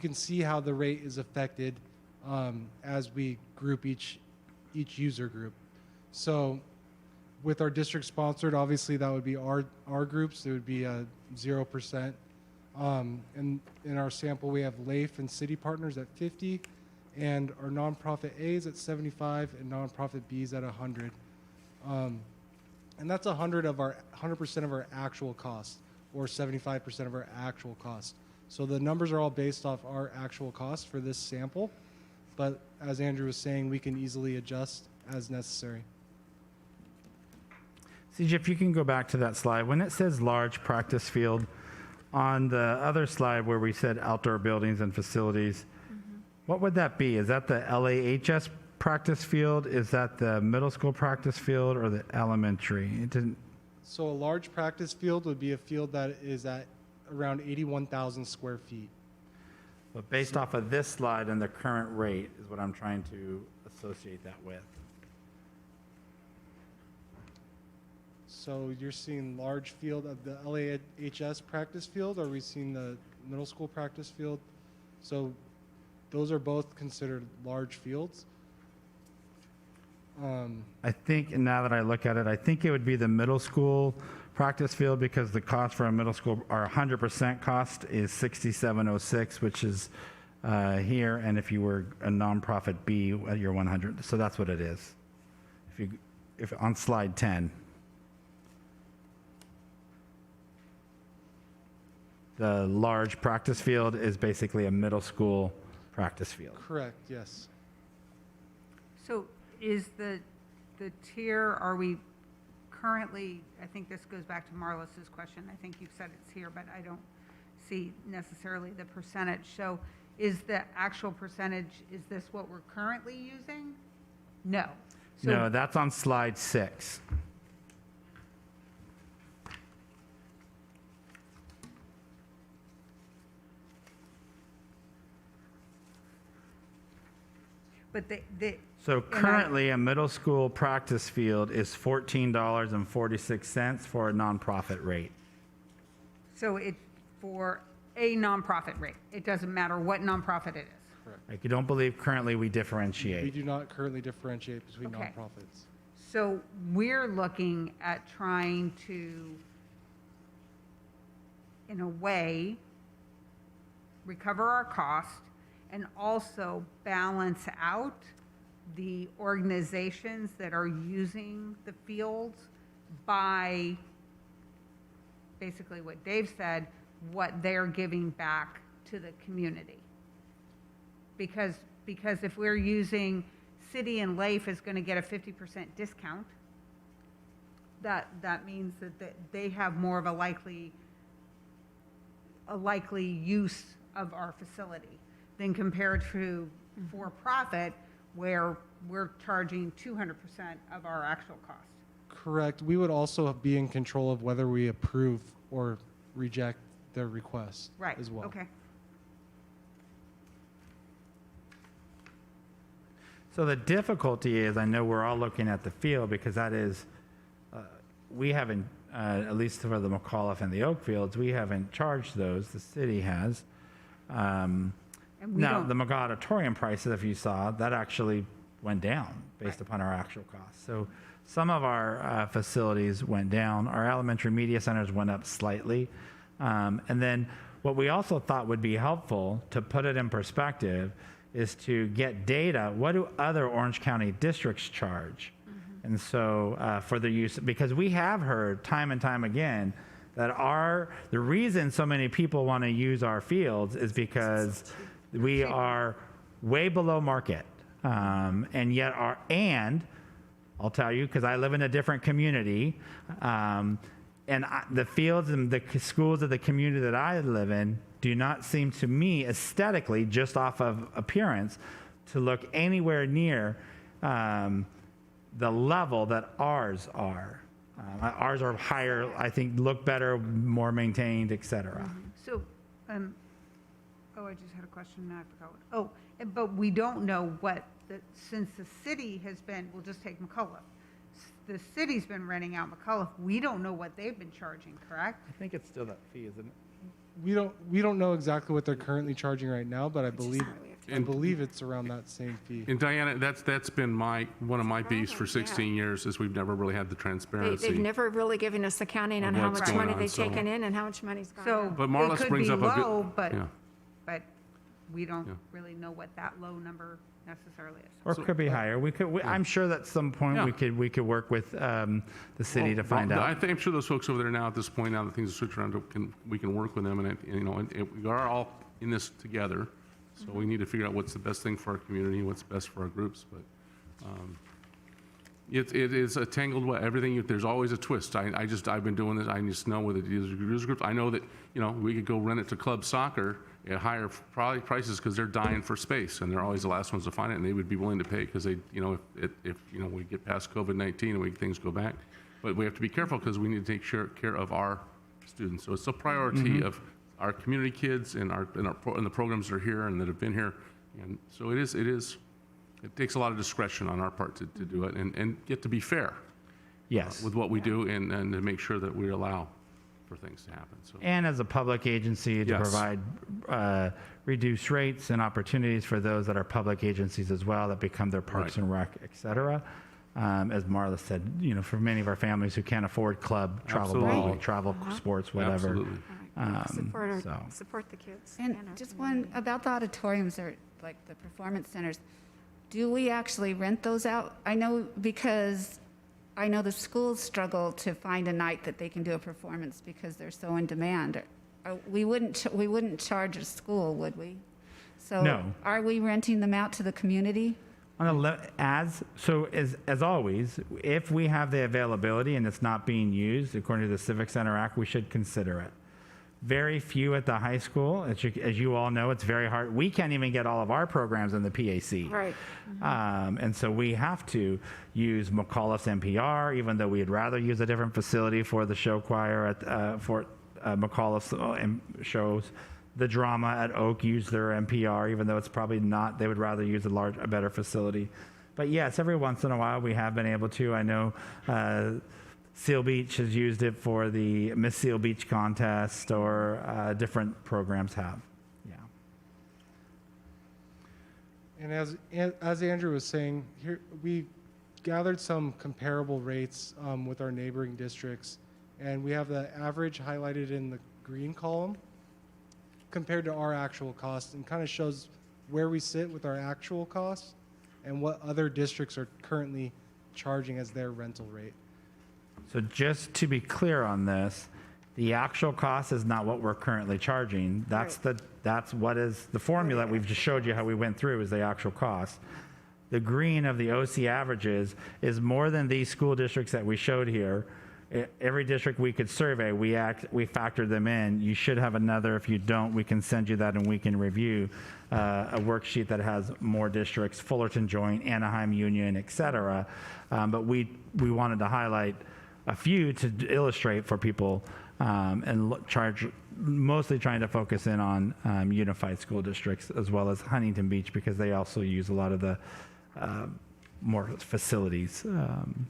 can see how the rate is affected as we group each user group. So with our district sponsored, obviously that would be our groups. It would be 0%. And in our sample, we have LAIF and city partners at 50, and our nonprofit A's at 75, and nonprofit B's at 100. And that's 100% of our actual cost, or 75% of our actual cost. So the numbers are all based off our actual cost for this sample, but as Andrew was saying, we can easily adjust as necessary. CJ, if you can go back to that slide, when it says large practice field, on the other slide where we said outdoor buildings and facilities, what would that be? Is that the LAHS practice field? Is that the middle school practice field or the elementary? It didn't. So a large practice field would be a field that is at around 81,000 square feet. But based off of this slide and the current rate is what I'm trying to associate that with. So you're seeing large field of the LAHS practice field, or are we seeing the middle school practice field? So those are both considered large fields. I think, and now that I look at it, I think it would be the middle school practice field because the cost for a middle school, our 100% cost is $67.06, which is here, and if you were a nonprofit B, you're 100. So that's what it is. If on slide 10. The large practice field is basically a middle school practice field. Correct, yes. So is the tier, are we currently, I think this goes back to Marlis's question, I think you said it's here, but I don't see necessarily the percentage. So is the actual percentage, is this what we're currently using? No. So No, that's on slide 6. But So currently, a middle school practice field is $14.46 for a nonprofit rate. so it, for a nonprofit rate, it doesn't matter what nonprofit it is. Like, you don't believe currently we We differentiate. do not currently differentiate between Okay. nonprofits. So we're looking at trying to, in a way, recover our cost and also balance out the organizations that are using the fields by basically what Dave said, what they're giving back to the community. Because if we're using City and LAIF is going to get a 50% discount, that means that they have more of a likely use of our facility than compared to for-profit, where we're charging 200% of our actual cost. Correct. We would also be in control of whether we approve or reject their request Right, as well. okay. So the difficulty is, I know we're all looking at the field because that is, we haven't, at least for the McAuliffe and the Oak Fields, we haven't charged those. The city has. And we Now, don't, the McGaw Auditorium prices, if you saw, that actually went down based upon our actual costs. So some of our facilities went down. Our elementary media centers went up slightly. And then what we also thought would be helpful to put it in perspective is to get data. What do other Orange County districts charge? And so for the use, because we have heard time and time again that the reason so many people want to use our fields is because we are way below market. And yet and I'll tell you, because I live in a different community, the fields and the schools of the community that I live in do not seem to me aesthetically, just off of appearance, to look anywhere near the level that ours are. Ours are higher, I think, look better, more maintained, et cetera. So, I just had a question, now I forgot what, but we don't know what, since the city has been, we'll just take McCullough. The city's been renting out McCullough, we don't know what they've been charging, correct? I think it's still that fee, isn't it? We don't know exactly what they're currently charging right now, but I believe it's around that same fee. And Diana, that's been one of my beefs for 16 years, is we've never really had the transparency. They've never really given us accounting on Of how what's much going money on, they've so- taken in and how much money's gone So out. But it Marlis could brings be up a good- low, but yeah. we don't Yeah. really know what that low number necessarily is. Or it could be higher. I'm sure that at some point Yeah. we could work with the city to find Well, out. I'm sure those folks over there now, at this point, now that things are switched around, we can work with them, and we are all in this together, so we need to figure out what's the best thing for our community, what's best for our groups, but it is a tangled web. Everything, there's always a twist. I've been doing this, I just know with the user groups, I know that, we could go rent it to club soccer at higher probably prices because they're dying for space, and they're always the last ones to find it, and they would be willing to pay because they, if we get past COVID-19 and things go back. But we have to be careful because we need to take care of our students. So it's a priority of our community kids and the programs that are here and that have been here. And so it takes a lot of discretion on our part to do it and get to be fair Yes. with what we do and to make sure that we allow for things to happen. So And as a public agency to Yes. provide reduced rates and opportunities for those that are public agencies as well that become their parks Right. and rec, et cetera. As Marla said, for many of our families who can't afford club, travel ball, Absolutely. travel sports, whatever. Absolutely. All right. so. Support the kids. And our just community. one, about the auditoriums or like the performance centers, do we actually rent those out? I know because I know the schools struggle to find a night that they can do a performance because they're so in demand. We wouldn't charge a school, would we? So No. are we renting them out to the community? As always, if we have the availability and it's not being used according to the Civic Center Act, we should consider it. Very few at the high school. As you all know, it's very hard. We can't even get all of our programs in the PAC. Right. And so we have to use McAuliffe's NPR, even though we'd rather use a different facility for the show choir for McAuliffe's shows. The drama at Oak use their NPR, even though it's probably not. They would rather use a better facility. But yes, every once in a while we have been able to. I know Seal Beach has used it for the Miss Seal Beach contest, or different programs have. Yeah. And as Andrew was saying, here we gathered some comparable rates with our neighboring districts, and we have the average highlighted in the green column compared to our actual costs, and kind of shows where we sit with our actual costs and what other districts are currently charging as their rental rate. So just to be clear on this, the actual cost is not what we're currently charging. That's what is the formula we've just showed you how we went through is the actual cost. The green of the OC averages is more than these school districts that we showed here. Every district we could survey, we factored them in. You should have another. If you don't, we can send you that and we can review a worksheet that has more districts: Fullerton Joint, Anaheim Union, et cetera. But we wanted to highlight a few to illustrate for people and mostly trying to focus in on unified school districts as well as Huntington Beach, because they also use a lot of the more facilities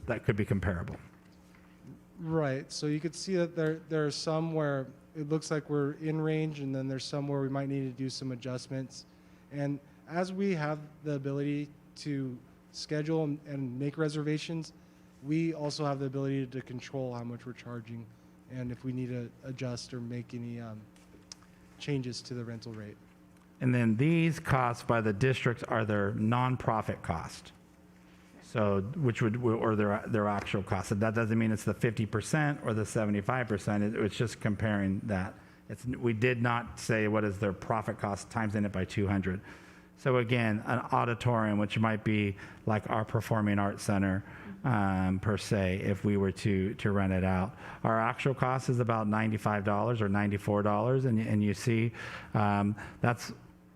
that could be comparable. Right. So you could see that there are some where it looks like we're in range, and then there's some where we might need to do some adjustments. And as we have the ability to schedule and make reservations, we also have the ability to control how much we're charging and if we need to adjust or make any changes to the rental rate. And then these costs by the districts are their nonprofit cost. So, or their actual cost. And that doesn't mean it's the 50% or the 75%. It's just comparing that. We did not say what is their profit cost times in it by 200. So again, an auditorium, which might be like our performing arts center, per se if we were to rent it out. Our actual cost is about $95 or $94, and you see that's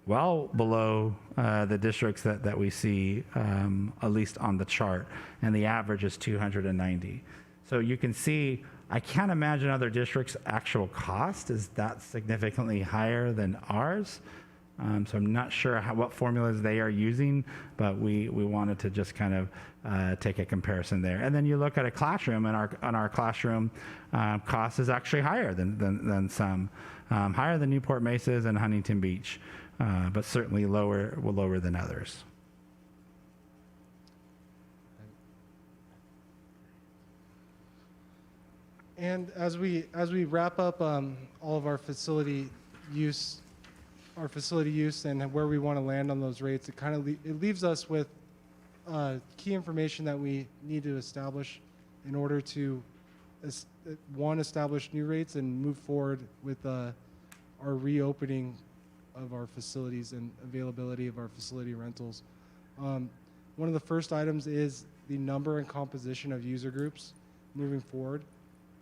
well below the districts that we see, at least on the chart, and the average is $290. So you can see, I can't imagine other districts' actual cost is that significantly higher than ours. So I'm not sure what formulas they are using, but we wanted to just kind of take a comparison there. And then you look at a classroom, and our classroom cost is actually higher than some, higher than Newport Mesa's and Huntington Beach, but certainly lower than others. And as we wrap up all of our facility use and where we want to land on those rates, it kind of it leaves us with key information that we need to establish in order to establish new rates and move forward with our reopening of our facilities and availability of our facility rentals. One of the first items is the number and composition of user groups moving forward.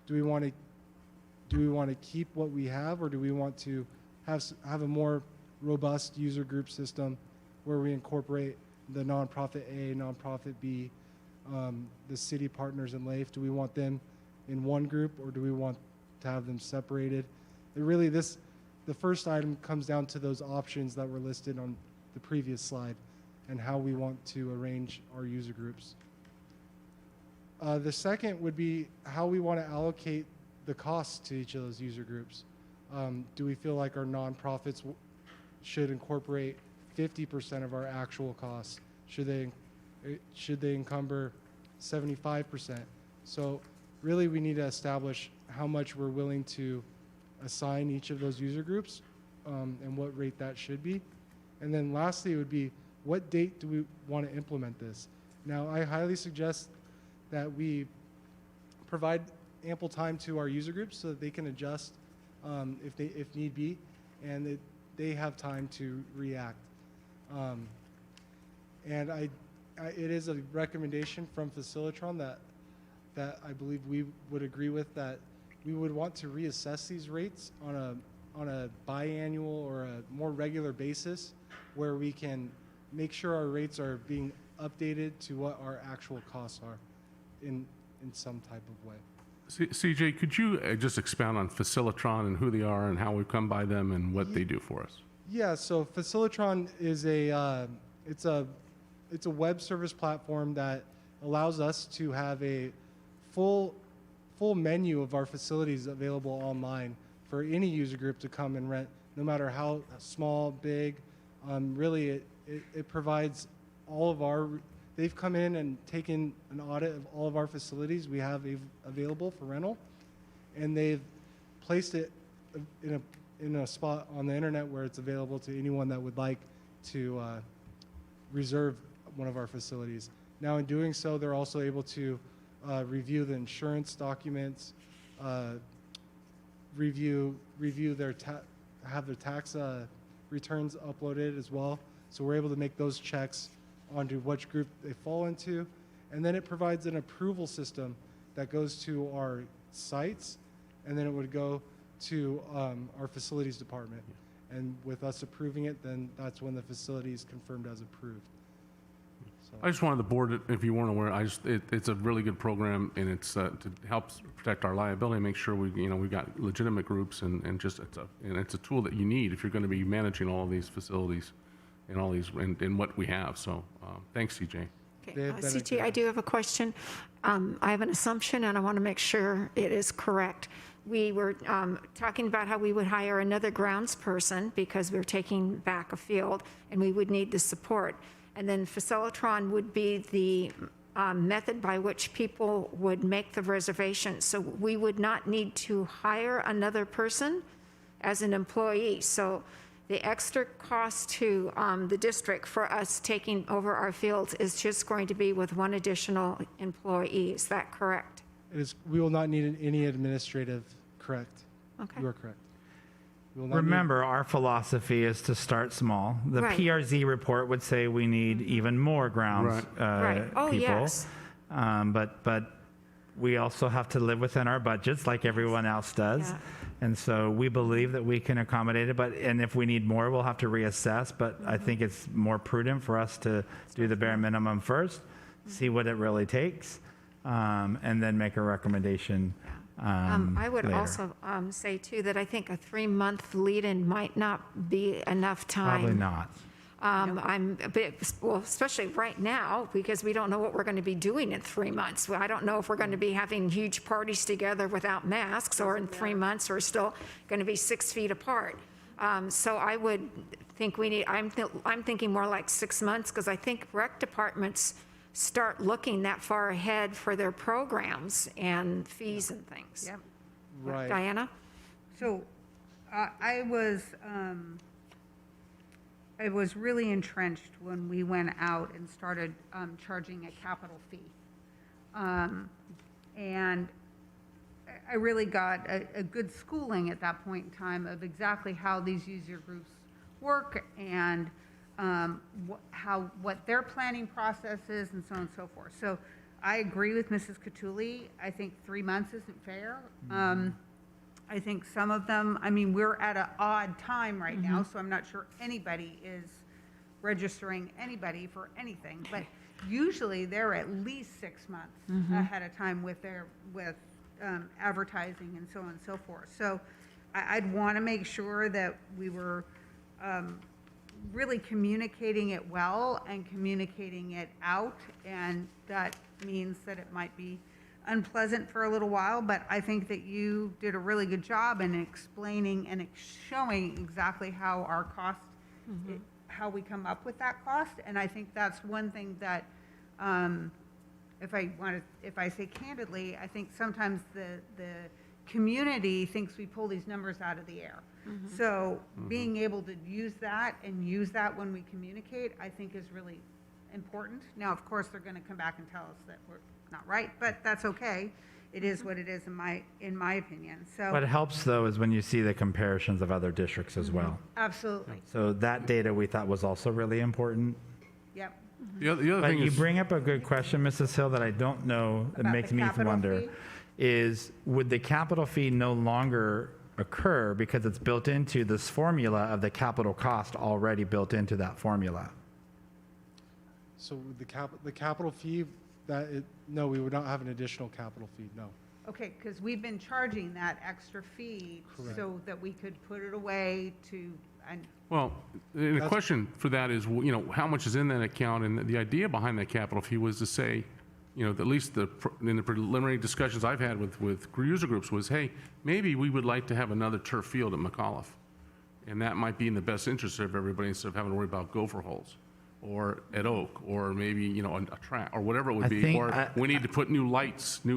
Do we want to keep what we have, or do we want to have a more robust user group system where we incorporate the nonprofit A, nonprofit B, the city partners and LAIF? Do we want them in one group, or do we want to have them separated? The first item comes down to those options that were listed on the previous slide and how we want to arrange our user groups. The second would be how we want to allocate the costs to each of those user groups. Do we feel like our nonprofits should incorporate 50% of our actual costs? Should they encumber 75%? So really we need to establish how much we're willing to assign each of those user groups and what rate that should be. And then lastly would be, what date do we want to implement this? Now, I highly suggest that we provide ample time to our user groups so that they can adjust if need be, and that they have time to react. And it is a recommendation from Facilitron that I believe we would agree with, that we would want to reassess these rates on a biannual or a more regular basis, where we can make sure our rates are being updated to what our actual costs are in some type of way. CJ, could you just expound on Facilitron and who they are and how we come by them and what they do for us? Yeah, so Facilitron is it's a web service platform that allows us to have a full menu of our facilities available online for any user group to come and rent, no matter how small, big. Really, it provides all of our. They've come in and taken an audit of all of our facilities we have available for rental, and they've placed it in a spot on the internet where it's available to anyone that would like to reserve one of our facilities. Now, in doing so, they're also able to review the insurance documents, have their tax returns uploaded as well. So we're able to make those checks onto which group they fall into. And then it provides an approval system that goes to our sites, and then it would go to our facilities department. And with us approving it, then that's when the facility is confirmed as approved. So. I just wanted the board, if you weren't aware, it's a really good program, and it's to help protect our liability, make sure we've got legitimate groups, and it's a tool that you need if you're going to be managing all of these facilities and all these and what we have. So thanks, CJ. Okay. CJ, I do have a question. I have an assumption, and I want to make sure it is correct. We were talking about how we would hire another grounds person because we're taking back a field, and we would need the support. And then Facilitron would be the method by which people would make the reservation. So we would not need to hire another person as an employee. So the extra cost to the district for us taking over our fields is just going to be with one additional employee. Is that correct? It is. We will not need any administrative. Correct. Okay. You are correct. We will not Remember, our philosophy is to start small. The Right. PRZ report would say we need even more grounds Right. Oh, people. yes. But we also have to live within our budgets like everyone else does. Yeah. And so we believe that we can accommodate it, and if we need more, we'll have to reassess. But I think it's more prudent for us to do the bare minimum first, see what it really takes, and then make a recommendation I would later. also say, too, that I think a 3-month lead-in might not be enough time. Probably not. I'm a bit, well, especially right now, because we don't know what we're going to be doing in 3 months. Well, I don't know if we're going to be having huge parties together without masks, or in 3 months, we're still going to be 6 feet apart. So I would think we need, I'm thinking more like 6 months, because I think rec departments start looking that far ahead for their programs and fees and things. Yep. Right. Diana? So I was really entrenched when we went out and started charging a capital fee. And I really got a good schooling at that point in time of exactly how these user groups work and what their planning process is and so on and so forth. So I agree with Mrs. Cattouli. I think 3 months isn't fair. I think some of them, I mean, we're at an odd time right now, so I'm not sure anybody is registering anybody for anything. But usually they're at least 6 months ahead of time with advertising and so on and so forth. So I'd want to make sure that we were really communicating it well and communicating it out. And that means that it might be unpleasant for a little while, but I think that you did a really good job in explaining and showing exactly how our cost, how we come up with that cost. And I think that's one thing that, if I say candidly, I think sometimes the community thinks we pull these numbers out of the air. So being able to use that and use that when we communicate, I think is really important. Now, of course, they're going to come back and tell us that we're not right, but that's okay. It is what it is in my opinion. So What helps, though, is when you see the comparisons of other districts as well. absolutely. So that data we thought was also really important. Yep. The other But thing you is, bring up a good question, Mrs. Hill, that I don't know, that About makes the me capital wonder, fee? is would the capital fee no longer occur because it's built into this formula of the capital cost already built into that formula? So the capital fee, no, we would not have an additional capital fee, no. Okay, because we've been charging that extra fee Correct. so that we could put it away to, and well, the question for that is, how much is in that account? And the idea behind that capital fee was to say, at least in the preliminary discussions I've had with user groups was, hey, maybe we would like to have another turf field at McAuliffe. And that might be in the best interest of everybody instead of having to worry about gopher holes. Or at Oak, or maybe, a track, or whatever it would I be. think Or we need to put new lights, I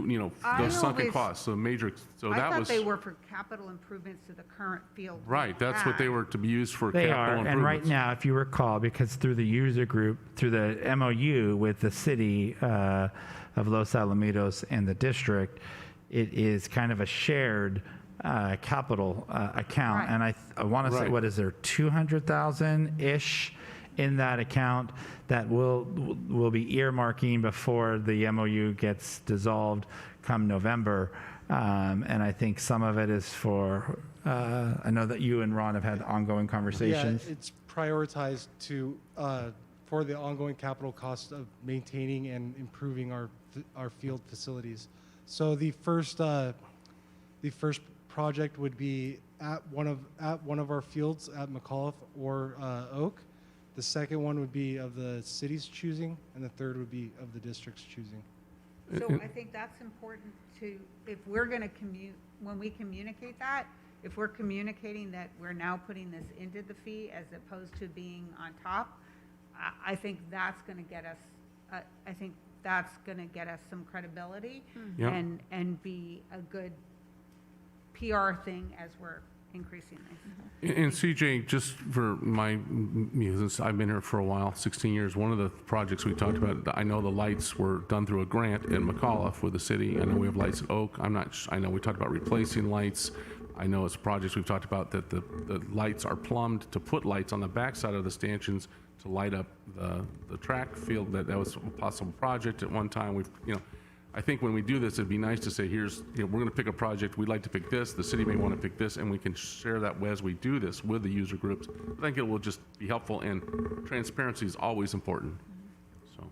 those sunken always- costs, so major, so I that thought was, they were for capital improvements to the current field. we right, that's what they had. were to be used for They capital are, improvements. and right now, if you recall, because through the user group, through the MOU with the city of Los Alamitos and the district, it is kind of a shared capital account. Right. And I want to say, Right. what is there, 200,000-ish in that account that we'll be earmarking before the MOU gets dissolved come November. And I think some of it is for, I know that you and Ron have had ongoing conversations. Yeah, it's prioritized for the ongoing capital cost of maintaining and improving our field facilities. So the first project would be at one of our fields at McAuliffe or Oak. The second one would be of the city's choosing, and the third would be of the district's choosing. So I think that's important to, if we're going to when we communicate that, if we're communicating that we're now putting this into the fee as opposed to being on top, I think that's going to get us, some credibility Yeah. and be a good PR thing as we're increasing this. And CJ, just for since I've been here for a while, 16 years, one of the projects we talked about, I know the lights were done through a grant in McAuliffe with the city. I know we have lights at Oak. I know we talked about replacing lights, I know it's projects we've talked about that the lights are plumbed to put lights on the backside of the stanchions to light up the track field. That was a possible project at one time. I think when we do this, it'd be nice to say, we're going to pick a project, we'd like to pick this, the city may want to pick this, and we can share that as we do this with the user groups. I think it will just be helpful, and transparency is always important. So,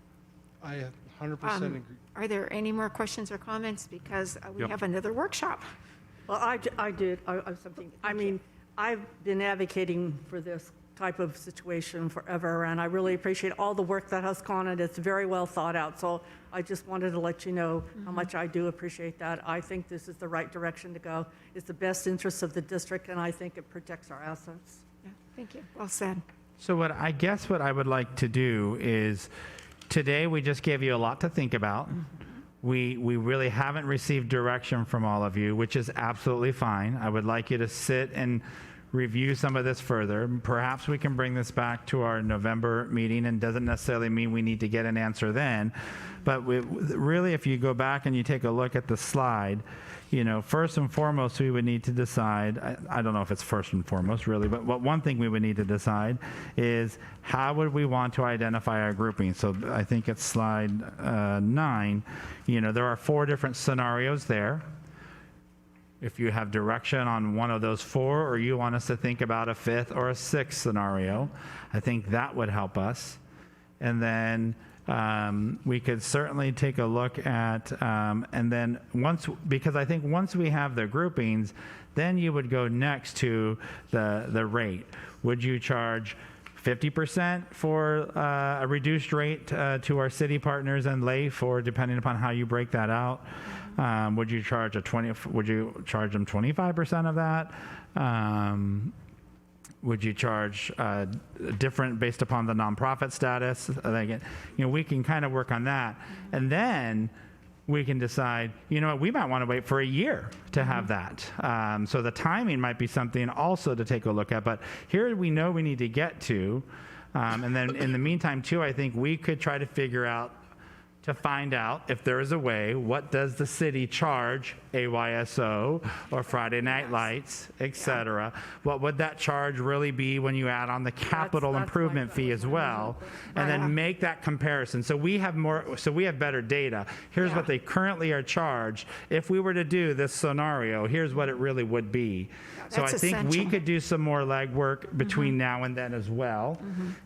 I 100% agree. Are there any more questions or comments? Because we Yep. have another workshop. Well, I did, I mean, I've been advocating for this type of situation forever, and I really appreciate all the work that has gone in. It's very well thought out, so I just wanted to let you know how much I do appreciate that. I think this is the right direction to go. It's the best interest of the district, and I think it protects our assets. Yeah, thank you. Well said. So what I would like to do is, today we just gave you a lot to think about. We really haven't received direction from all of you, which is absolutely fine. I would like you to sit and review some of this further. Perhaps we can bring this back to our November meeting, and doesn't necessarily mean we need to get an answer then. But really, if you go back and you take a look at the slide, first and foremost, we would need to decide, I don't know if it's first and foremost really, but one thing we would need to decide is how would we want to identify our grouping? So I think it's slide 9, there are 4 different scenarios there. If you have direction on one of those 4, or you want us to think about a 5th or a 6th scenario, I think that would help us. And then we could certainly take a look at, and then because I think once we have the groupings, then you would go next to the rate. Would you charge 50% for a reduced rate to our city partners and lay for, depending upon how you break that out? Would you charge would you charge them 25% of that? Would you charge different based upon the nonprofit status? We can kind of work on that. And then we can decide, we might want to wait for a year to have that. So the timing might be something also to take a look at. But here we know we need to get to. And then in the meantime, too, I think we could try to find out if there is a way, what does the city charge AYSO or Friday Night Lights, et cetera? What would that charge really be when you add on the capital improvement fee as well? And then make that comparison. So we have better data. Here's what they currently are charged. If we were to do this scenario, here's what it really would be. So I That's think we essential. could do some more legwork between now and then as well.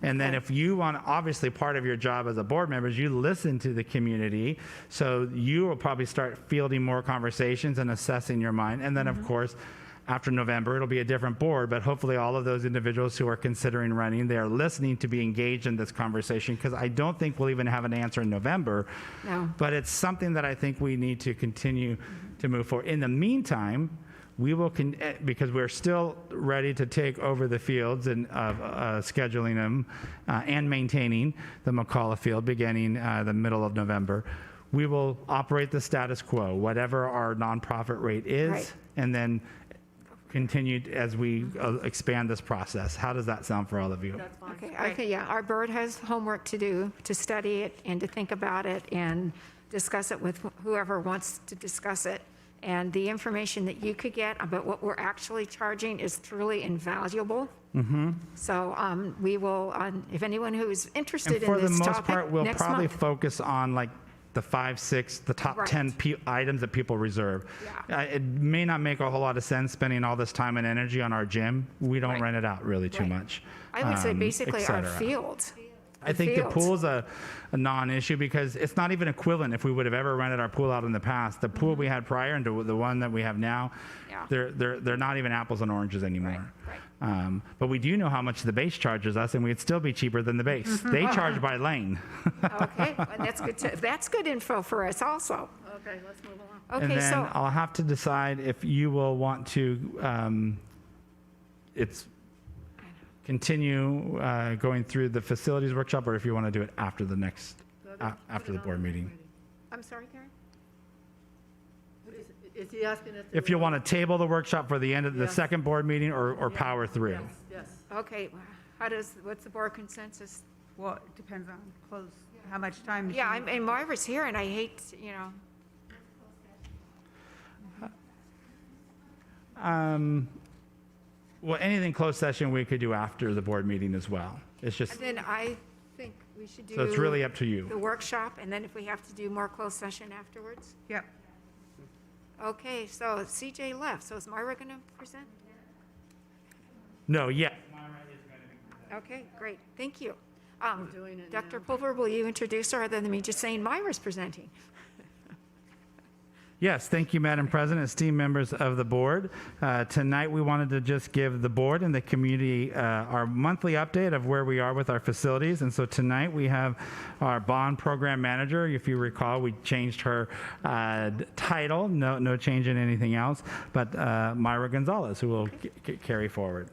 And then if you want, obviously part of your job as a board member is you listen to the community. So you will probably start fielding more conversations and assessing your mind. And then of course, after November, it'll be a different board, but hopefully all of those individuals who are considering running, they are listening to be engaged in this conversation, because I don't think we'll even have an answer in November. No. But it's something that I think we need to continue to move forward. In the meantime, we will, because we're still ready to take over the fields and scheduling them and maintaining the McCullough Field beginning the middle of November. We will operate the status quo, whatever our nonprofit rate is, Right. and then continue as we expand this process. How does that sound for all of you? Okay, yeah, our board has homework to do, to study it and to think about it and discuss it with whoever wants to discuss it. And the information that you could get about what we're actually charging is truly invaluable. So we will, if anyone who is interested And in for the this most topic, part, we'll next probably month. focus on like the 5, 6, the top Right. 10 items that people reserve. Yeah. It may not make a whole lot of sense spending all this time and energy on our gym. We don't Right. rent it out really too Right. much. I would say et basically our cetera. field. I think the field. pool's a non-issue because it's not even equivalent if we would have ever rented our pool out in the past. The pool we had prior and the one that we have now, Yeah. they're not even apples and oranges anymore. Right. But we do know how much the base charges us, and we'd still be cheaper than the base. They charge by lane. Okay, well, that's good info for us also. Okay, let's move along. And Okay, then so, I'll have to decide if you will want to continue going through the facilities workshop, or if you want to do it after the next, after the board meeting. I'm sorry, Karen? Is he asking if? If you want to table the workshop for the end of the Yes. second board meeting, or power through. Yes. Okay, what's the board consensus? Well, it depends on how much time. Yeah, you- and Margaret's here, and I hate, Well, anything closed session we could do after the board meeting as well. It's just, And then I think we should do. so it's really up to you. The workshop, and then if we have to do more closed session afterwards? Yep. Okay, so CJ left, so is Myra going to present? No, yeah. Okay, great, thank you. doing it Dr. now. Pulver, will you introduce her other than me just saying Myra's presenting? Yes, thank you, Madam President, esteemed members of the board. Tonight, we wanted to just give the board and the community our monthly update of where we are with our facilities. And so tonight, we have our bond program manager. If you recall, we changed her title, no change in anything else, but Myra Gonzalez, who will carry forward.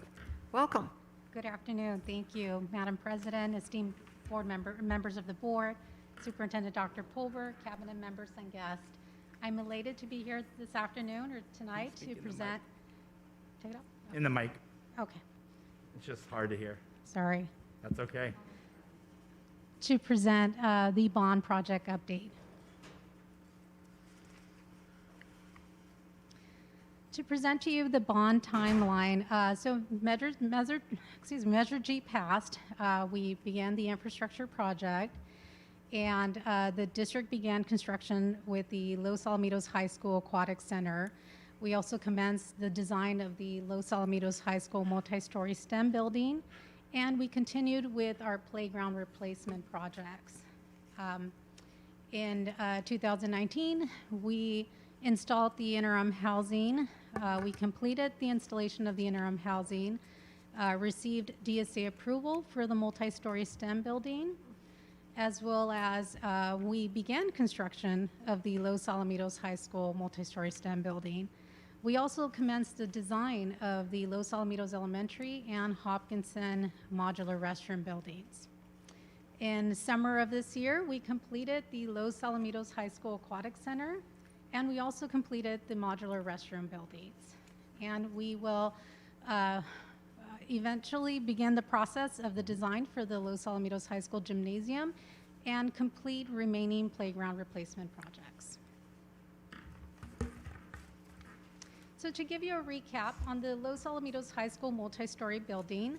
Welcome. Good afternoon. Thank you, Madam President, esteemed members of the board, Superintendent Dr. Pulver, cabinet members and guests. I'm elated to be here this afternoon or tonight to present. Take it off? In the mic. Okay, It's just hard to hear. sorry. That's okay. To present the bond project update. To present to you the bond timeline, so Measure G passed. We began the infrastructure project, and the district began construction with the Los Alamitos High School Aquatic Center. We also commenced the design of the Los Alamitos High School multi-story STEM building, and we continued with our playground replacement projects. In 2019, we installed the interim housing. We completed the installation of the interim housing, received DSA approval for the multi-story STEM building, as well as we began construction of the Los Alamitos High School multi-story STEM building. We also commenced the design of the Los Alamitos Elementary and Hopkinson modular restroom buildings. In summer of this year, we completed the Los Alamitos High School Aquatic Center, and we also completed the modular restroom buildings. And we will eventually begin the process of the design for the Los Alamitos High School gymnasium and complete remaining playground replacement projects. So to give you a recap on the Los Alamitos High School multi-story building,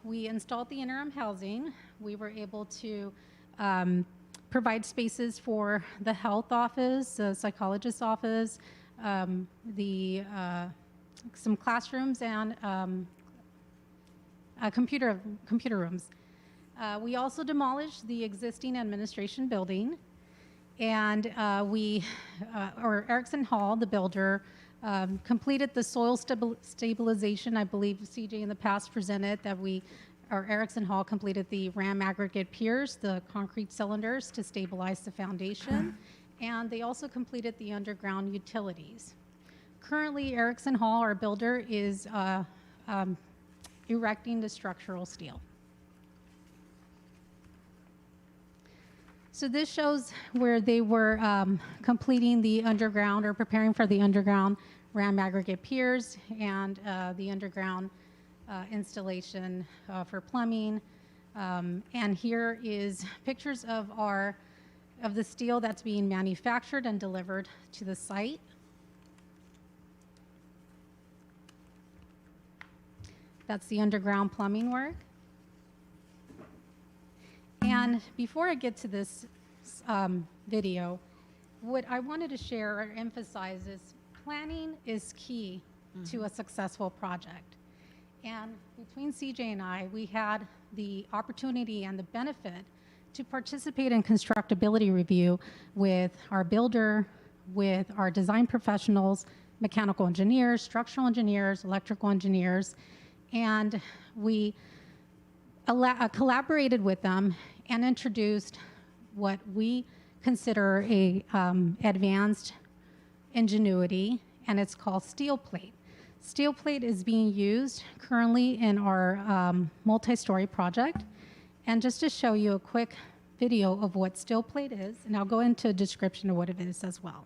we installed the interim housing. We were able to provide spaces for the health office, the psychologist's office, some classrooms, and computer rooms. We also demolished the existing administration building, and Erickson Hall, the builder, completed the soil stabilization. I believe CJ in the past presented that Erickson Hall completed the RAM aggregate piers, the concrete cylinders to stabilize the foundation, and they also completed the underground utilities. Currently, Erickson Hall, our builder, is erecting the structural steel. So this shows where they were completing the underground or preparing for the underground RAM aggregate piers and the underground installation for plumbing. And here is pictures of the steel that's being manufactured and delivered to the site. That's the underground plumbing work. And before I get to this video, what I wanted to share or emphasize is planning is key to a successful project. And between CJ and I, we had the opportunity and the benefit to participate in constructability review with our builder, with our design professionals, mechanical engineers, structural engineers, electrical engineers, and we collaborated with them and introduced what we consider a advanced ingenuity, and it's called steel plate. Steel plate is being used currently in our multi-story project. And just to show you a quick video of what steel plate is, and I'll go into a description of what it is as well.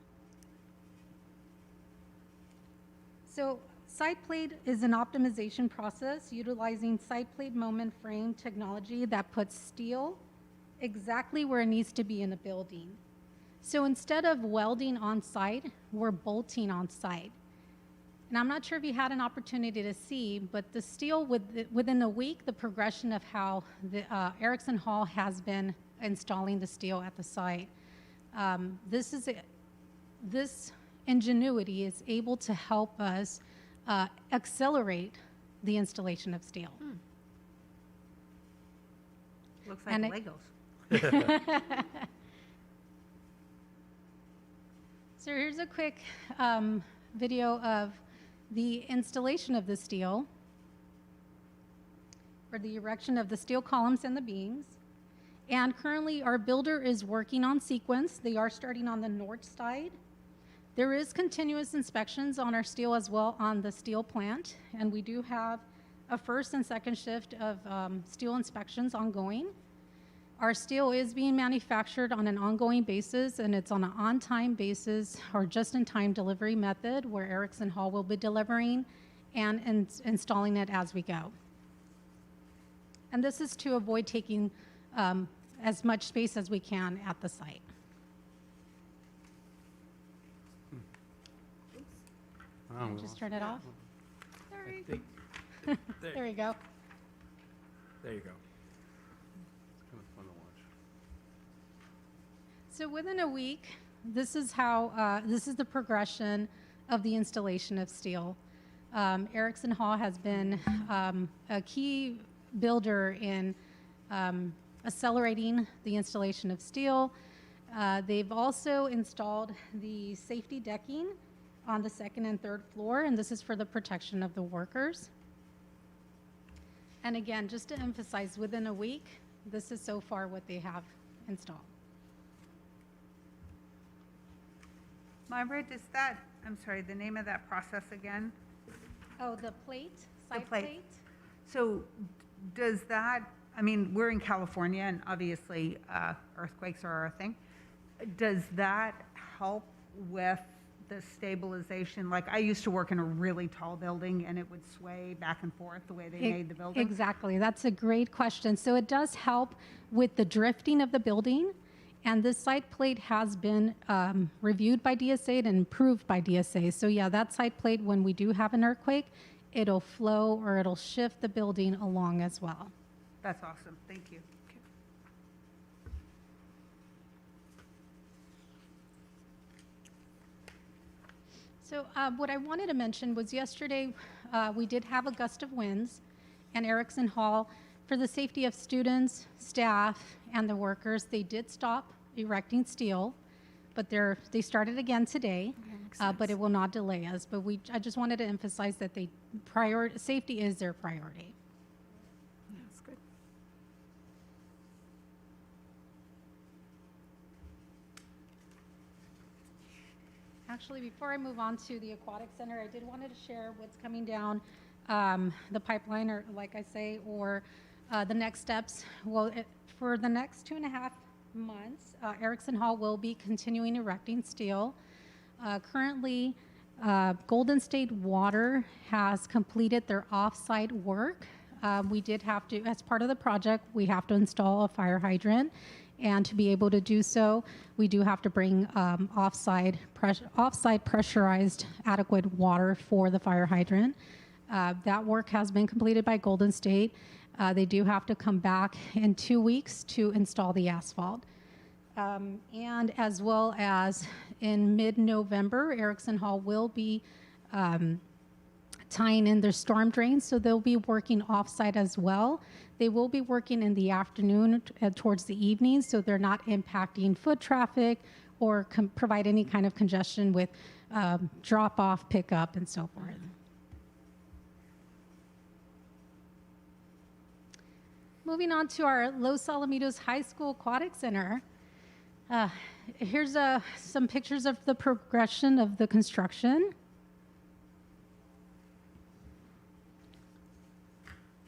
So side plate is an optimization process utilizing side plate moment frame technology that puts steel exactly where it needs to be in a building. So instead of welding on site, we're bolting on site. And I'm not sure if you had an opportunity to see, but the steel, within a week, the progression of how the Erickson Hall has been installing the steel at the site. This ingenuity is able to help us accelerate the installation of steel. Looks like And Legos. So here's a quick video of the installation of the steel, or the erection of the steel columns and the beams. And currently, our builder is working on sequence. They are starting on the north side. There is continuous inspections on our steel as well on the steel plant, and we do have a first and second shift of steel inspections ongoing. Our steel is being manufactured on an ongoing basis, and it's on an on-time basis or just-in-time delivery method where Erickson Hall will be delivering and installing it as we go. And this is to avoid taking as much space as we can at the site. Oh, Just turn it off. I think, There you go. there you go. it's kind of fun to watch. So within a week, this is how, this is the progression of the installation of steel. Erickson Hall has been a key builder in accelerating the installation of steel. They've also installed the safety decking on the second and third floor, and this is for the protection of the workers. And again, just to emphasize, within a week, this is so far what they have installed. Margaret, is that, I'm sorry, the name of that process again? Oh, the plate, side plate. plate? So does that, I mean, we're in California, and obviously earthquakes are our thing. Does that help with the stabilization? Like, I used to work in a really tall building, and it would sway back and forth the way they made the building. Exactly. That's a great question. So it does help with the drifting of the building. And this side plate has been reviewed by DSA and improved by DSA. So yeah, that side plate, when we do have an earthquake, it'll flow or it'll shift the building along as well. That's awesome. Thank you. So what I wanted to mention was yesterday we did have a gust of winds, and Erickson Hall, for the safety of students, staff, and the workers, they did stop erecting steel, but they started again today, but it will not delay us. But I just wanted to emphasize that safety is their priority. That's good. Actually, before I move on to the Aquatic Center, I did want to share what's coming down the pipeline, or like I say, or the next steps. Well, for the next 2.5 months, Erickson Hall will be continuing erecting steel. Currently, Golden State Water has completed their off-site work. We did have to, as part of the project, we have to install a fire hydrant. And to be able to do so, we do have to bring off-site pressurized adequate water for the fire hydrant. That work has been completed by Golden State. They do have to come back in 2 weeks to install the asphalt. And as well as in mid-November, Erickson Hall will be tying in their storm drains, so they'll be working off-site as well. They will be working in the afternoon towards the evening, so they're not impacting foot traffic or provide any kind of congestion with drop-off, pickup, and so forth. Moving on to our Los Alamitos High School Aquatic Center. Here's some pictures of the progression of the construction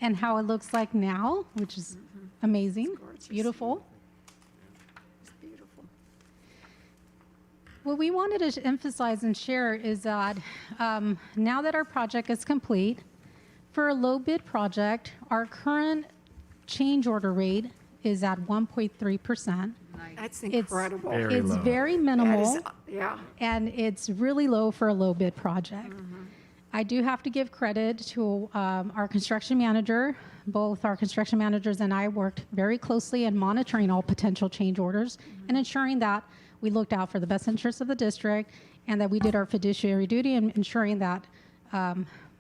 and how it looks like now, which is amazing, gorgeous. beautiful. It's beautiful. What we wanted to emphasize and share is that now that our project is complete, for a low bid project, our current change order rate is at 1.3%. That's incredible. It's low. very That minimal. is, yeah. And it's really low for a low bid project. I do have to give credit to our construction manager. Both our construction managers and I worked very closely in monitoring all potential change orders and ensuring that we looked out for the best interests of the district and that we did our fiduciary duty in ensuring that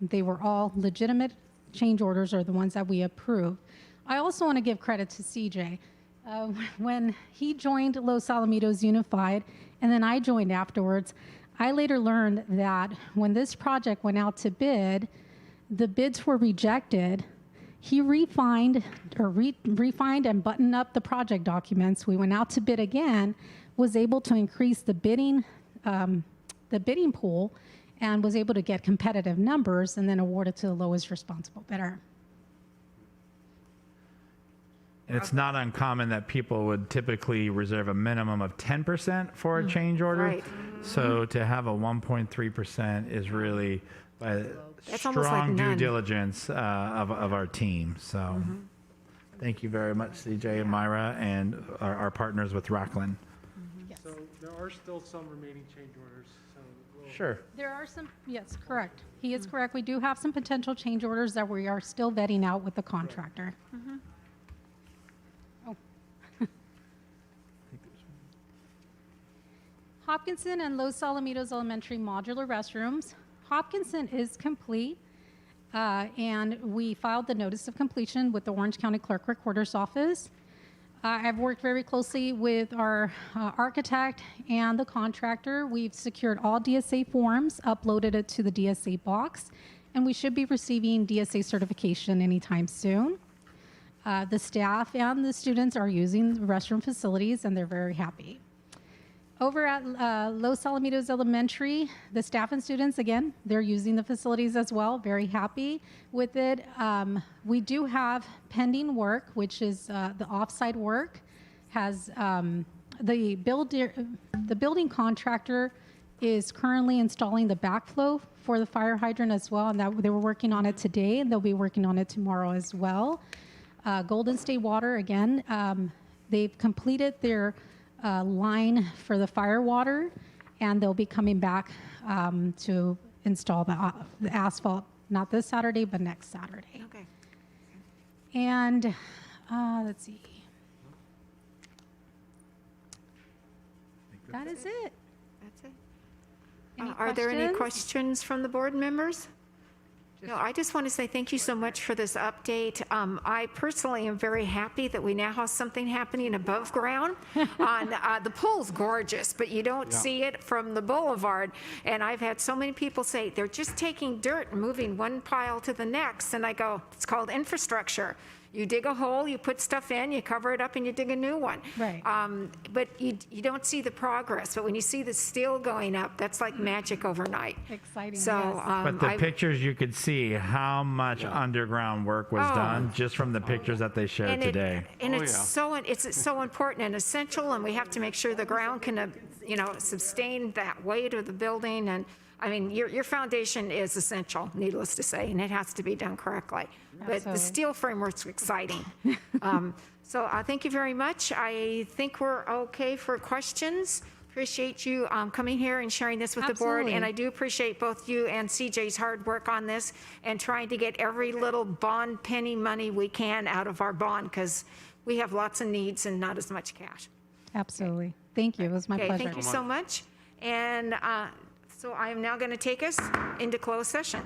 they were all legitimate change orders or the ones that we approved. I also want to give credit to CJ. When he joined Los Alamitos Unified, and then I joined afterwards, I later learned that when this project went out to bid, the bids were rejected. He refined and buttoned up the project documents. We went out to bid again, was able to increase the bidding pool, and was able to get competitive numbers and then award it to the lowest responsible bidder. And it's not uncommon that people would typically reserve a minimum of 10% for a change order. Right. So to have a 1.3% is really That's almost like strong due none. diligence of our team. So thank you very much, CJ and Myra, and our partners with Rockland. So there are still some remaining change orders, so we'll. Sure. There are some, yes, correct. He is correct. We do have some potential change orders that we are still vetting out with the contractor. Oh. Hopkinson and Los Alamitos Elementary modular restrooms. Hopkinson is complete, and we filed the notice of completion with the Orange County Clerk Recorder's Office. I've worked very closely with our architect and the contractor. We've secured all DSA forms, uploaded it to the DSA box, and we should be receiving DSA certification anytime soon. The staff and the students are using the restroom facilities, and they're very happy. Over at Los Alamitos Elementary, the staff and students, again, they're using the facilities as well, very happy with it. We do have pending work, which is the offsite work. Has the building contractor is currently installing the backflow for the fire hydrant as well, and that they were working on it today, and they'll be working on it tomorrow as well. Golden State Water, again, they've completed their line for the fire water, and they'll be coming back to install the asphalt, not this Saturday, but next Saturday. Okay. And let's see. That is it. That's it. Any Are there any questions? questions from the board members? No, I just want to say thank you so much for this update. I personally am very happy that we now have something happening above ground. The pool's gorgeous, but you don't see it from the boulevard. And I've had so many people say, they're just taking dirt and moving one pile to the next. And I go, it's called infrastructure. You dig a hole, you put stuff in, you cover it up, and you dig a new one. Right. But you don't see the progress. But when you see the steel going up, that's like magic overnight. Exciting, So, yes. But the pictures, you could see how much underground work was done just from the pictures that they shared today. It's so important and essential, and we have to make sure the ground can, sustain that weight of the building. And I mean, your foundation is essential, needless to say, and it has to be done correctly. But the Absolutely. steel framework's exciting. So thank you very much. I think we're okay for questions. Appreciate you coming here and sharing this with the board. Absolutely. And I do appreciate both you and CJ's hard work on this and trying to get every little bond penny money we can out of our bond, because we have lots of needs and not as much cash. Absolutely. Thank you. It was my Okay, pleasure. thank you so much. And so I am now going to take us into closed session.